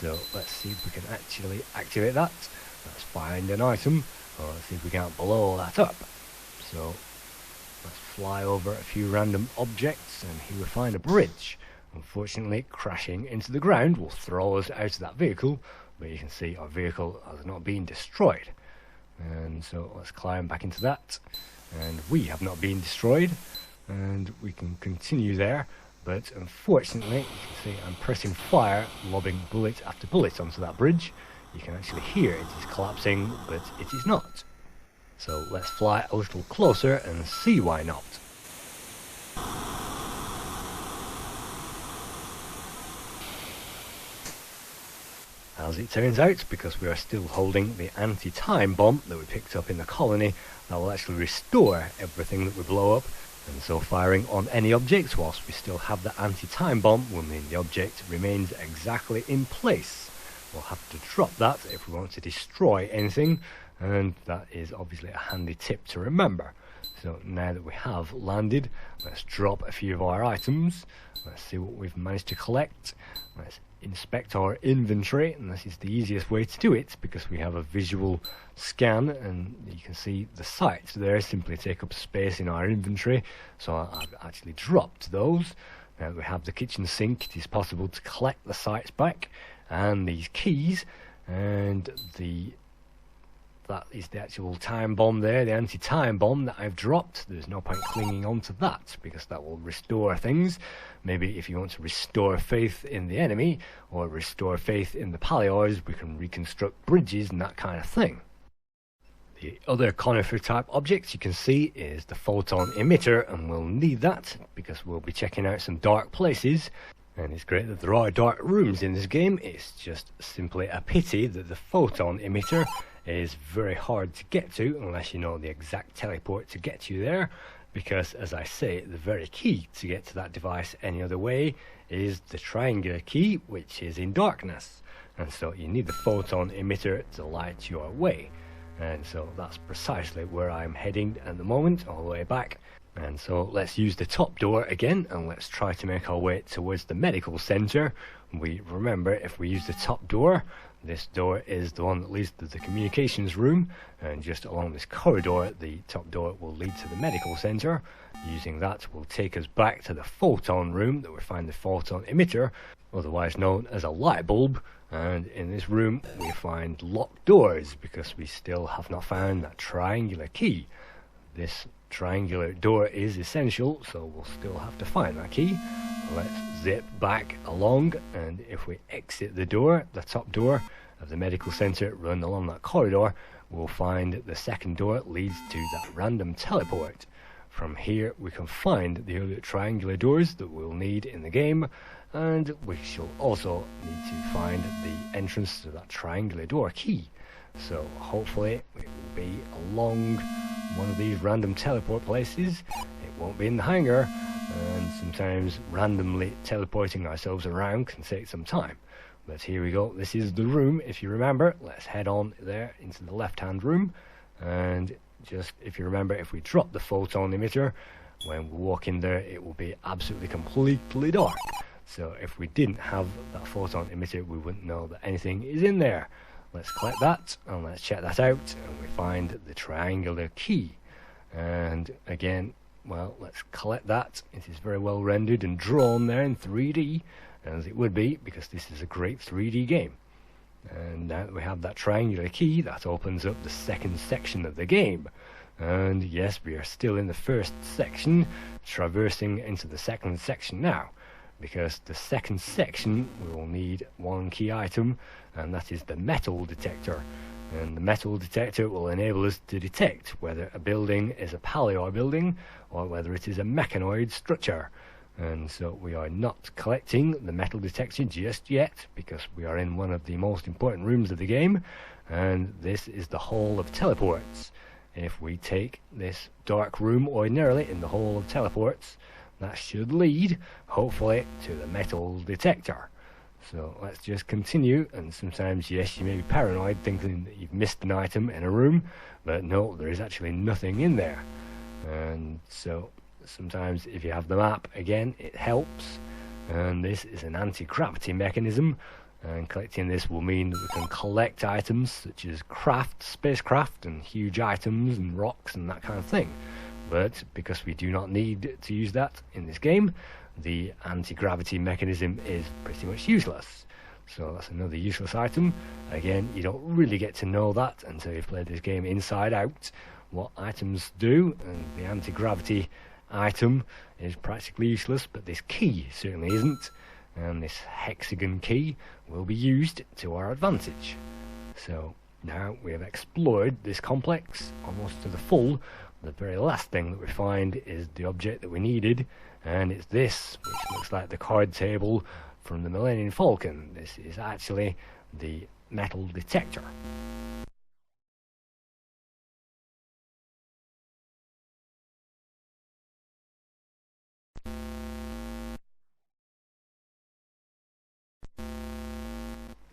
So let's see if we can actually activate that. Let's find an item, or let's see if we can't blow that up. So let's fly over a few random objects, and here we find a bridge. Unfortunately, crashing into the ground will throw us out of that vehicle, but you can see our vehicle has not been destroyed. And so let's climb back into that, and we have not been destroyed, and we can continue there. But unfortunately, you can see I'm pressing fire, lobbing bullet after bullet onto that bridge. You can actually hear it is collapsing, but it is not. So let's fly a little closer and see why not. As it turns out, because we are still holding the anti-time bomb that we picked up in the colony, that will actually restore everything that we blow up. And so firing on any object whilst we still have the anti-time bomb will mean the object remains exactly in place. We'll have to drop that if we want to destroy anything, and that is obviously a handy tip to remember. So now that we have landed, let's drop a few of our items. Let's see what we've managed to collect. Let's inspect our inventory, and this is the easiest way to do it because we have a visual scan and you can see the sites there simply take up space in our inventory, so I've actually dropped those. Now we have the kitchen sink, it is possible to collect the sites back and these keys, and that is the actual time bomb there, the anti-time bomb that I've dropped. There's no point clinging on to that because that will restore things. Maybe if you want to restore faith in the enemy or restore faith in the palayoids, we can reconstruct bridges and that kind of thing. The other conifer type object you can see is the photon emitter, and we'll need that because we'll be checking out some dark places. And it's great that there are dark rooms in this game. It's just simply a pity that the photon emitter is very hard to get to unless you know the exact teleport to get you there, because as I say, the very key to get to that device any other way is the triangular key, which is in darkness, and so you need the photon emitter to light your way. And so that's precisely where I'm heading at the moment, all the way back. And so let's use the top door again and let's try to make our way towards the medical center. We remember, if we use the top door, this door is the one that leads to the communications room, and just along this corridor the top door will lead to the medical center. Using that will take us back to the photon room that we find the photon emitter, otherwise known as a light bulb. And in this room we find locked doors because we still have not found that triangular key. This triangular door is essential, so we'll still have to find that key. Let's zip back along, and if we exit the door, the top door of the medical center, run along that corridor, we'll find the second door leads to that random teleport. From here we can find the other triangular doors that we'll need in the game, and we shall also need to find the entrance to that triangular door key. So hopefully it will be along one of these random teleport places. It won't be in the hangar, and sometimes randomly teleporting ourselves around can take some time. But here we go, this is the room, if you remember. Let's head on there into the left hand room, and just if you remember, if we drop the photon emitter, when we walk in there it will be absolutely completely dark. So if we didn't have that photon emitter we wouldn't know that anything is in there. Let's collect that and let's check that out, and we find the triangular key. And again, well, let's collect that. It is very well rendered and drawn there in 3D, as it would be because this is a great 3D game. And now that we have that triangular key, that opens up the second section of the game. And yes, we are still in the first section, traversing into the second section now, because the second section we will need one key item, and that is the metal detector. And the metal detector will enable us to detect whether a building is a paleo building or whether it is a mechanoid structure. And so we are not collecting the metal detector just yet because we are in one of the most important rooms of the game, and this is the Hall of Teleports. If we take this dark room ordinarily in the Hall of Teleports, that should lead, hopefully, to the metal detector. So let's just continue, and sometimes, yes, you may be paranoid thinking that you've missed an item in a room, but no, there is actually nothing in there. And so sometimes if you have the map, again, it helps. And this is an anti-gravity mechanism, and collecting this will mean that we can collect items such as spacecraft and huge items and rocks and that kind of thing. But because we do not need to use that in this game, the anti-gravity mechanism is pretty much useless. So that's another useless item. Again, you don't really get to know that until you've played this game inside out, what items do, and the anti-gravity item is practically useless, but this key certainly isn't, and this hexagon key will be used to our advantage. So now we have explored this complex almost to the full. The very last thing that we find is the object that we needed, and it's this, which looks like the card table from the Millennium Falcon. This is actually the metal detector.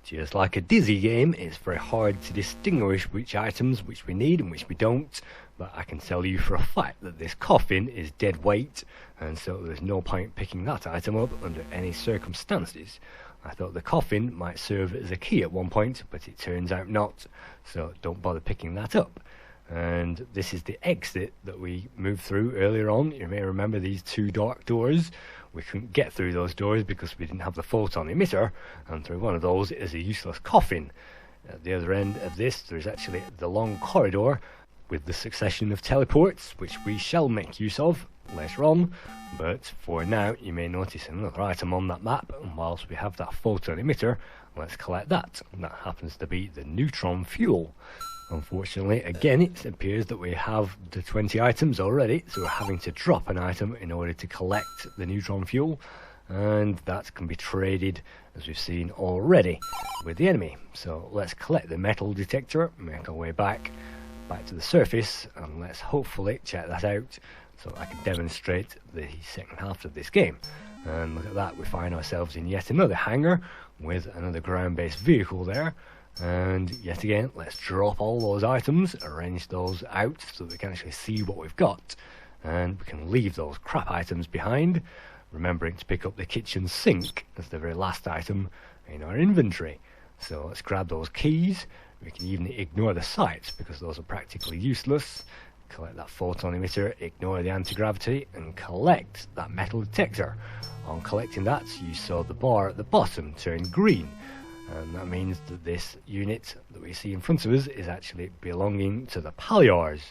Just like a Dizzy game, it's very hard to distinguish which items which we need and which we don't, but I can tell you for a fact that this coffin is dead weight, and so there's no point picking that item up under any circumstances. I thought the coffin might serve as a key at one point, but it turns out not, so don't bother picking that up. And this is the exit that we moved through earlier on. You may remember these two dark doors. We couldn't get through those doors because we didn't have the photon emitter, and through one of those is a useless coffin. At the other end of this, there's actually the long corridor with the succession of teleports, which we shall make use of later on. But for now, you may notice another item on that map, and whilst we have that photon emitter, let's collect that. And that happens to be the neutron fuel. Unfortunately, again, it appears that we have the 20 items already, so we're having to drop an item in order to collect the neutron fuel, and that can be traded, as we've seen already, with the enemy. So let's collect the metal detector, make our way back to the surface, and let's hopefully check that out so I can demonstrate the second half of this game. And look at that, we find ourselves in yet another hangar with another ground-based vehicle there. And yet again, let's drop all those items, arrange those out so that we can actually see what we've got, and we can leave those crap items behind, remembering to pick up the kitchen sink as the very last item in our inventory. So let's grab those keys. We can even ignore the sights because those are practically useless. Collect that photon emitter, ignore the anti-gravity, and collect that metal detector. On collecting that, you saw the bar at the bottom turn green, and that means that this unit that we see in front of us is actually belonging to the Palyars.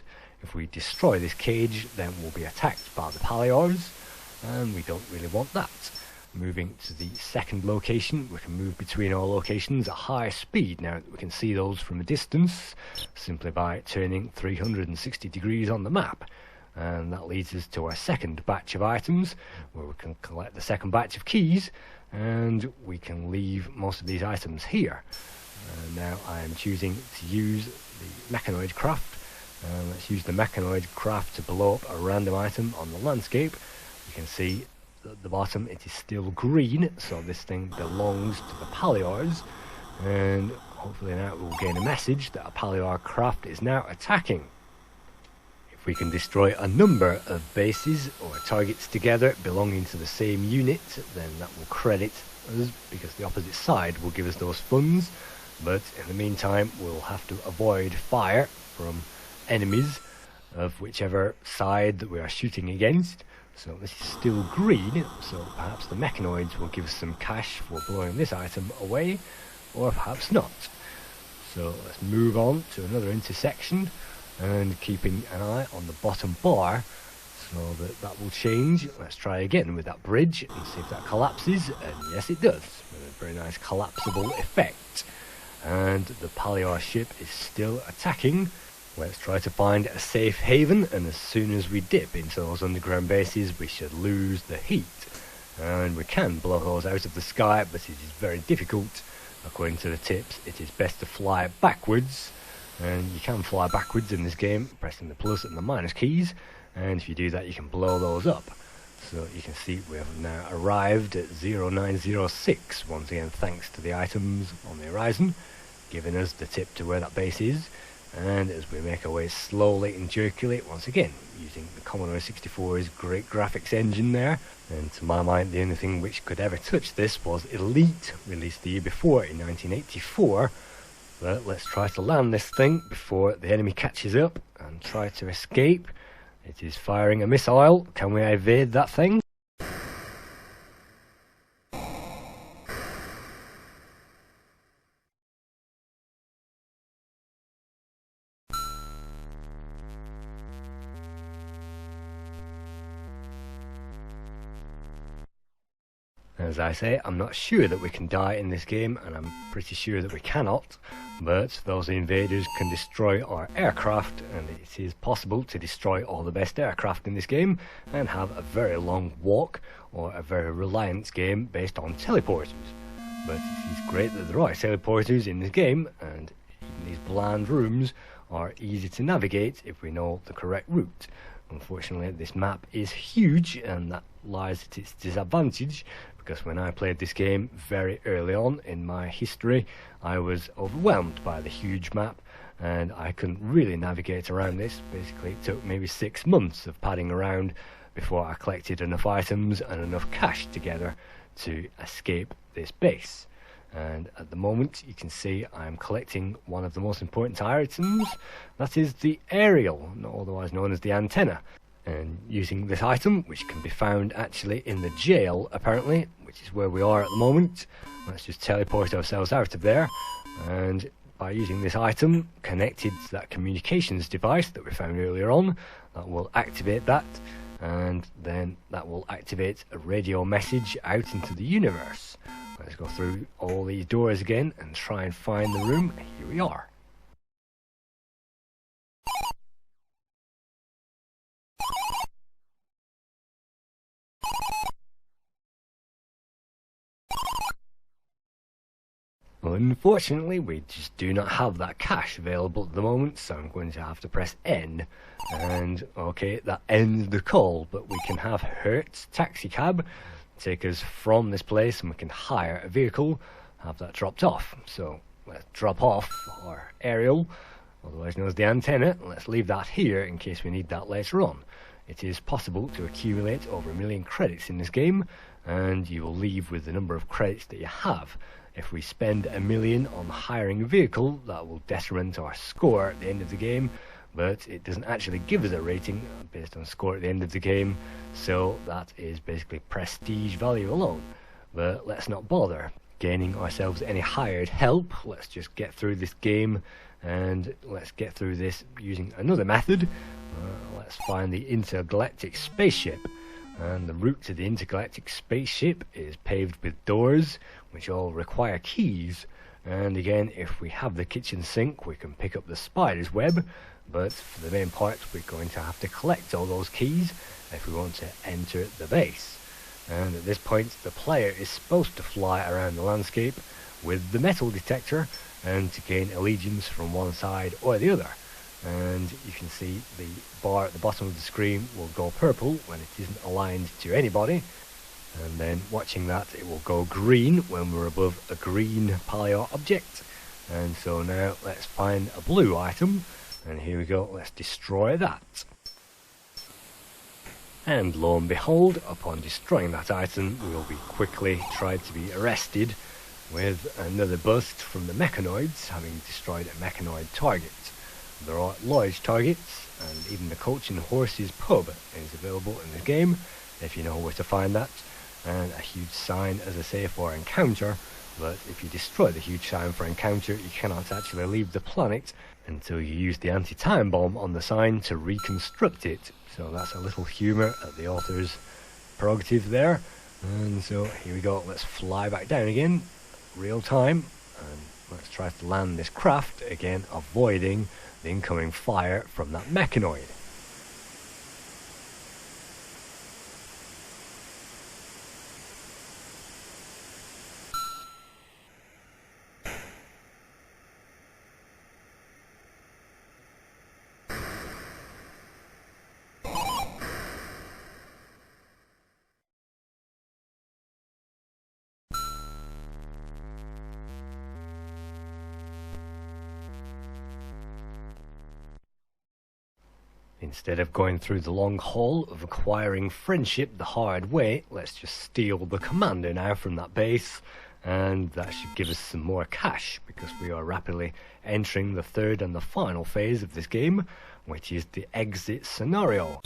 If we destroy this cage, then we'll be attacked by the Palyars, and we don't really want that. Moving to the second location, we can move between our locations at high speed. Now we can see those from a distance simply by turning 360 degrees on the map, and that leads us to our second batch of items, where we can collect the second batch of keys, and we can leave most of these items here. Now I am choosing to use the Mechanoid craft. Let's use the Mechanoid craft to blow up a random item on the landscape. You can see at the bottom it is still green, so this thing belongs to the Palyars, and hopefully now we'll gain a message that a Palyar craft is now attacking. If we can destroy a number of bases or targets together belonging to the same unit, then that will credit us because the opposite side will give us those funds. But in the meantime, we'll have to avoid fire from enemies of whichever side that we are shooting against. So this is still green, so perhaps the Mechanoids will give us some cash for blowing this item away, or perhaps not. So let's move on to another intersection, and keeping an eye on the bottom bar so that will change. Let's try again with that bridge and see if that collapses, and yes it does, with a very nice collapsible effect. And the Palyar ship is still attacking. Let's try to find a safe haven, and as soon as we dip into those underground bases we should lose the heat. And we can blow those out of the sky, but it is very difficult. According to the tips, it is best to fly backwards, and you can fly backwards in this game pressing the plus and the minus keys, and if you do that you can blow those up. So you can see we have now arrived at 0906, once again thanks to the items on the horizon giving us the tip to where that base is. And as we make our way slowly and jerkily, once again using the Commodore 64's great graphics engine there, and to my mind the only thing which could ever touch this was Elite, released the year before in 1984. But let's try to land this thing before the enemy catches up and try to escape. It is firing a missile. Can we evade that thing? As I say, I'm not sure that we can die in this game, and I'm pretty sure that we cannot, but those invaders can destroy our aircraft, and it is possible to destroy all the best aircraft in this game and have a very long walk or a very reliant game based on teleporters. But it is great that there are teleporters in this game, and even these bland rooms are easy to navigate if we know the correct route. Unfortunately, this map is huge, and that lies at its disadvantage, because when I played this game very early on in my history, I was overwhelmed by the huge map, and I couldn't really navigate around this. Basically, it took maybe 6 months of padding around before I collected enough items and enough cash together to escape this base. And at the moment you can see I'm collecting one of the most important items, that is the aerial, otherwise known as the antenna. And using this item, which can be found actually in the jail apparently, which is where we are at the moment, let's just teleport ourselves out of there, and by using this item connected to that communications device that we found earlier on, that will activate that, and then that will activate a radio message out into the universe. Let's go through all these doors again and try and find the room. Here we are. Unfortunately, we just do not have that cache available at the moment, so I'm going to have to press N, and okay, that ends the call, but we can have Hertz taxi cab take us from this place, and we can hire a vehicle, have that dropped off. So let's drop off our aerial, otherwise known as the antenna, and let's leave that here in case we need that later on. It is possible to accumulate over 1 million credits in this game, and you will leave with the number of credits that you have. If we spend 1 million on hiring a vehicle, that will detriment our score at the end of the game, but it doesn't actually give us a rating based on score at the end of the game, so that is basically prestige value alone. But let's not bother gaining ourselves any hired help. Let's just get through this game, and let's get through this using another method. Let's find the intergalactic spaceship. And the route to the intergalactic spaceship is paved with doors, which all require keys. And again, if we have the kitchen sink, we can pick up the spider's web, but for the main part, we're going to have to collect all those keys if we want to enter the base. And at this point, the player is supposed to fly around the landscape with the metal detector and to gain allegiance from one side or the other. And you can see the bar at the bottom of the screen will go purple when it isn't aligned to anybody, and then watching that it will go green when we're above a green paleo object. And so now let's find a blue item, and here we go, let's destroy that. And lo and behold, upon destroying that item, we will be quickly tried to be arrested with another bust from the Mechanoids, having destroyed a Mechanoid target. There are large targets, and even the Coach and Horses pub is available in the game, if you know where to find that, and a huge sign, as I say, for encounter, but if you destroy the huge sign for encounter, you cannot actually leave the planet until you use the anti-time bomb on the sign to reconstruct it. So that's a little humour at the author's prerogative there. And so here we go, let's fly back down again, real time, and let's try to land this craft, again avoiding the incoming fire from that Mechanoid. Instead of going through the long haul of acquiring friendship the hard way, let's just steal the commander now from that base, and that should give us some more cash, because we are rapidly entering the third and the final phase of this game, which is the exit scenario.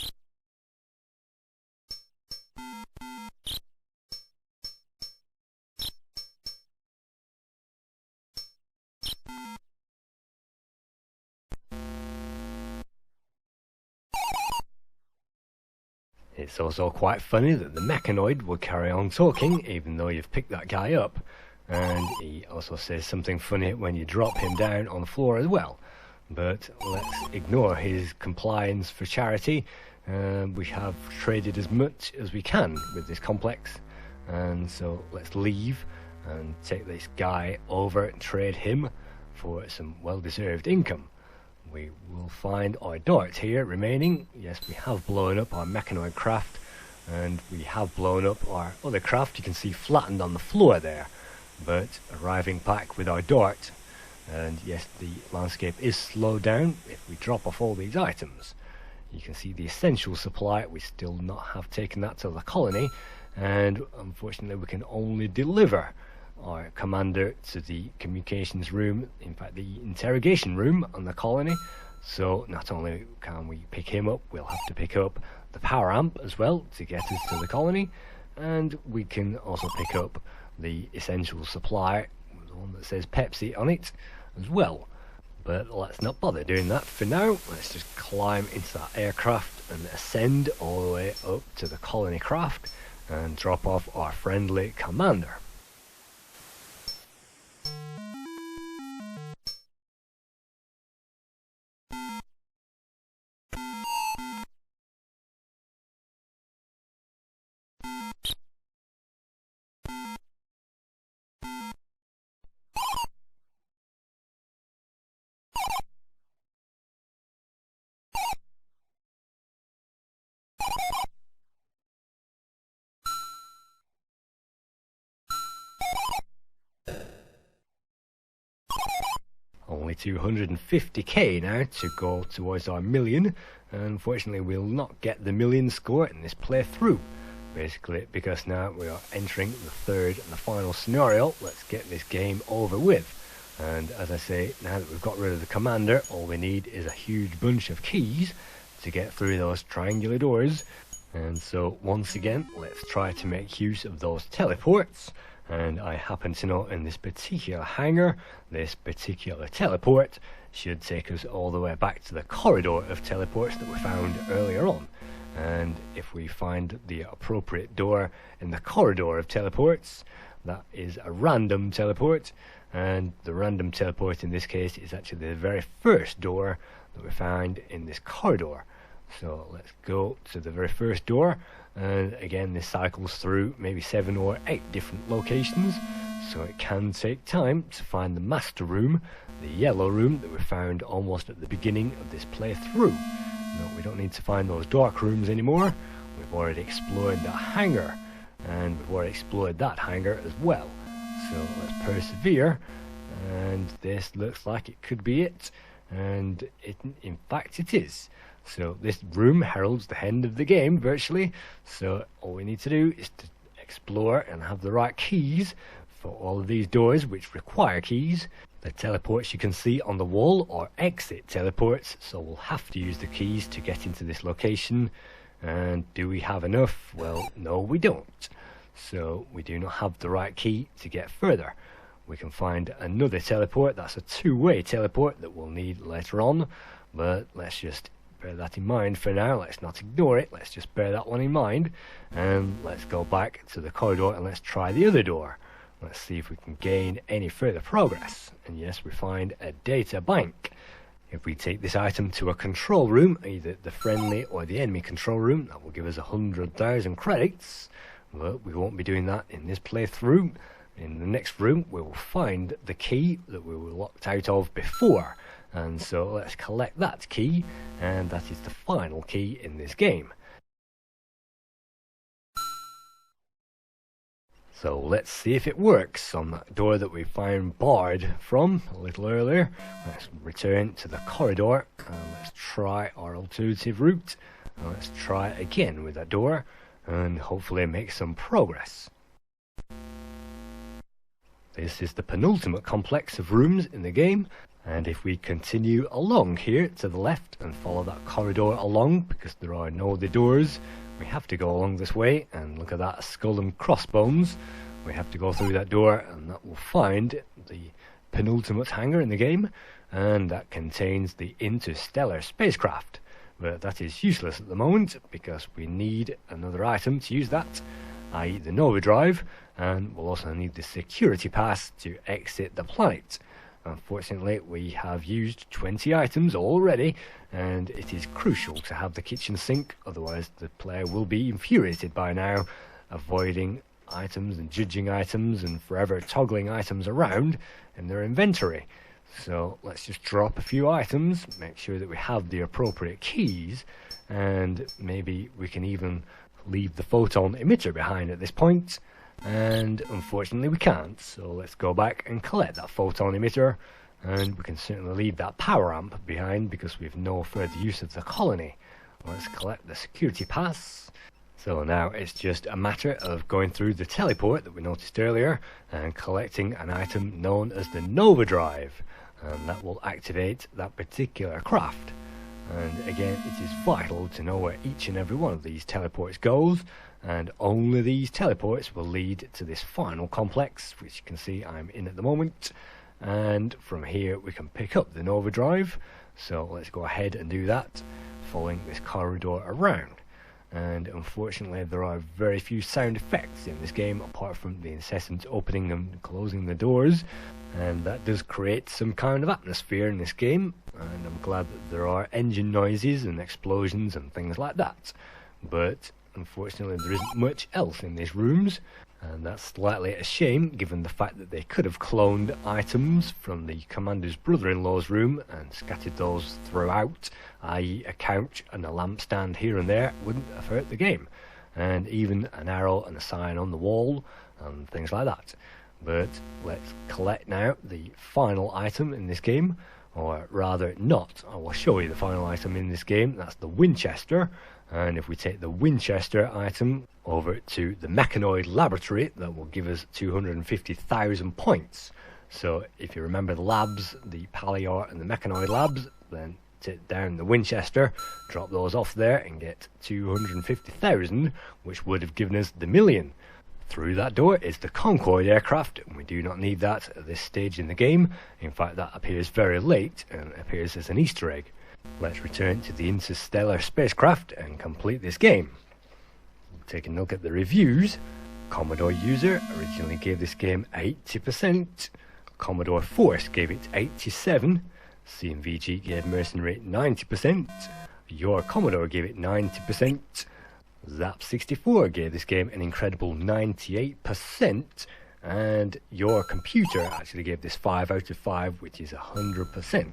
It's also quite funny that the Mechanoid will carry on talking even though you've picked that guy up, and he also says something funny when you drop him down on the floor as well. But let's ignore his compliance for charity. We have traded as much as we can with this complex, and so let's leave and take this guy over and trade him for some well-deserved income. We will find our dart here remaining. Yes, we have blown up our Mechanoid craft, and we have blown up our other craft, you can see flattened on the floor there, but arriving back with our dart. And yes, the landscape is slowed down if we drop off all these items. You can see the essential supply, we still not have taken that to the colony, and unfortunately we can only deliver our commander to the communications room, in fact the interrogation room on the colony. So not only can we pick him up, we'll have to pick up the power amp as well to get us to the colony, and we can also pick up the essential supply, the one that says Pepsi on it as well. But let's not bother doing that for now. Let's just climb into that aircraft and ascend all the way up to the colony craft and drop off our friendly commander. Only 250k now to go towards our million, and unfortunately we'll not get the million score in this playthrough, basically because now we are entering the third and the final scenario. Let's get this game over with, and as I say, now that we've got rid of the commander, all we need is a huge bunch of keys to get through those triangular doors. And so once again, let's try to make use of those teleports. And I happen to know in this particular hangar, this particular teleport should take us all the way back to the corridor of teleports that we found earlier on. And if we find the appropriate door in the corridor of teleports, that is a random teleport, and the random teleport in this case is actually the very first door that we found in this corridor. So let's go to the very first door, and again this cycles through maybe 7 or 8 different locations, so it can take time to find the master room, the yellow room that we found almost at the beginning of this playthrough. No, we don't need to find those dark rooms anymore. We've already explored that hangar, and we've already explored that hangar as well. So let's persevere, and this looks like it could be it, and in fact it is. So this room heralds the end of the game virtually, so all we need to do is to explore and have the right keys for all of these doors which require keys. The teleports you can see on the wall are exit teleports, so we'll have to use the keys to get into this location. And do we have enough? Well, no we don't. So we do not have the right key to get further. We can find another teleport, that's a two-way teleport that we'll need later on, but let's just bear that in mind for now. Let's not ignore it, let's just bear that one in mind, and let's go back to the corridor and let's try the other door. Let's see if we can gain any further progress. And yes, we find a data bank. If we take this item to a control room, either the friendly or the enemy control room, that will give us 100,000 credits, but we won't be doing that in this playthrough. In the next room we will find the key that we were locked out of before, and so let's collect that key, and that is the final key in this game. So let's see if it works on that door that we found barred from a little earlier. Let's return to the corridor and let's try our alternative route, and let's try again with that door and hopefully make some progress. This is the penultimate complex of rooms in the game, and if we continue along here to the left and follow that corridor along, because there are no other doors, we have to go along this way, and look at that skull and crossbones. We have to go through that door, and that will find the penultimate hangar in the game, and that contains the interstellar spacecraft. But that is useless at the moment because we need another item to use that, i.e. the Nova Drive, and we'll also need the security pass to exit the planet. Unfortunately, we have used 20 items already, and it is crucial to have the kitchen sink, otherwise the player will be infuriated by now, avoiding items and judging items and forever toggling items around in their inventory. So let's just drop a few items, make sure that we have the appropriate keys, and maybe we can even leave the photon emitter behind at this point. And unfortunately we can't, so let's go back and collect that photon emitter, and we can certainly leave that power amp behind because we have no further use of the colony. Let's collect the security pass, So now it's just a matter of going through the teleport that we noticed earlier and collecting an item known as the Nova Drive, and that will activate that particular craft. And again, it is vital to know where each and every one of these teleports goes, and only these teleports will lead to this final complex, which you can see I'm in at the moment. And from here we can pick up the Nova Drive, so let's go ahead and do that, following this corridor around. And unfortunately there are very few sound effects in this game apart from the incessant opening and closing the doors, and that does create some kind of atmosphere in this game, and I'm glad that there are engine noises and explosions and things like that. But unfortunately there isn't much else in these rooms, and that's slightly a shame given the fact that they could have cloned items from the commander's brother-in-law's room and scattered those throughout, i.e. a couch and a lampstand here and there wouldn't have hurt the game, and even an arrow and a sign on the wall and things like that. But let's collect now the final item in this game, or rather not. I will show you the final item in this game. That's the Winchester, and if we take the Winchester item over to the Mechanoid laboratory, that will give us 250,000 points. So if you remember the labs, the Valor and the Mechanoid labs, then take down the Winchester, drop those off there and get 250,000, which would have given us the million. Through that door is the Concorde aircraft, and we do not need that at this stage in the game. In fact, that appears very late and appears as an Easter egg. Let's return to the interstellar spacecraft and complete this game. Taking a look at the reviews, Commodore User originally gave this game 80%, Commodore Force gave it 87%, CMVG gave Mercenary 90%, Your Commodore gave it 90%, Zap64 gave this game an incredible 98%, and Your Computer actually gave this 5 out of 5, which is 100%.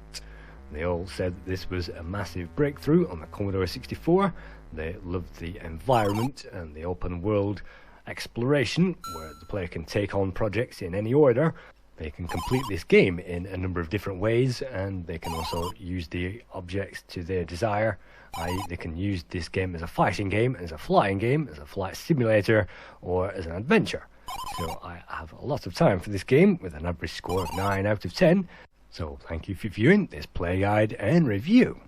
They all said that this was a massive breakthrough on the Commodore 64. They loved the environment and the open world exploration, where the player can take on projects in any order. They can complete this game in a number of different ways, and they can also use the objects to their desire, i.e. they can use this game as a fighting game, as a flying game, as a flight simulator, or as an adventure. So I have a lot of time for this game with an average score of 9 out of 10. So thank you for viewing this play guide and review.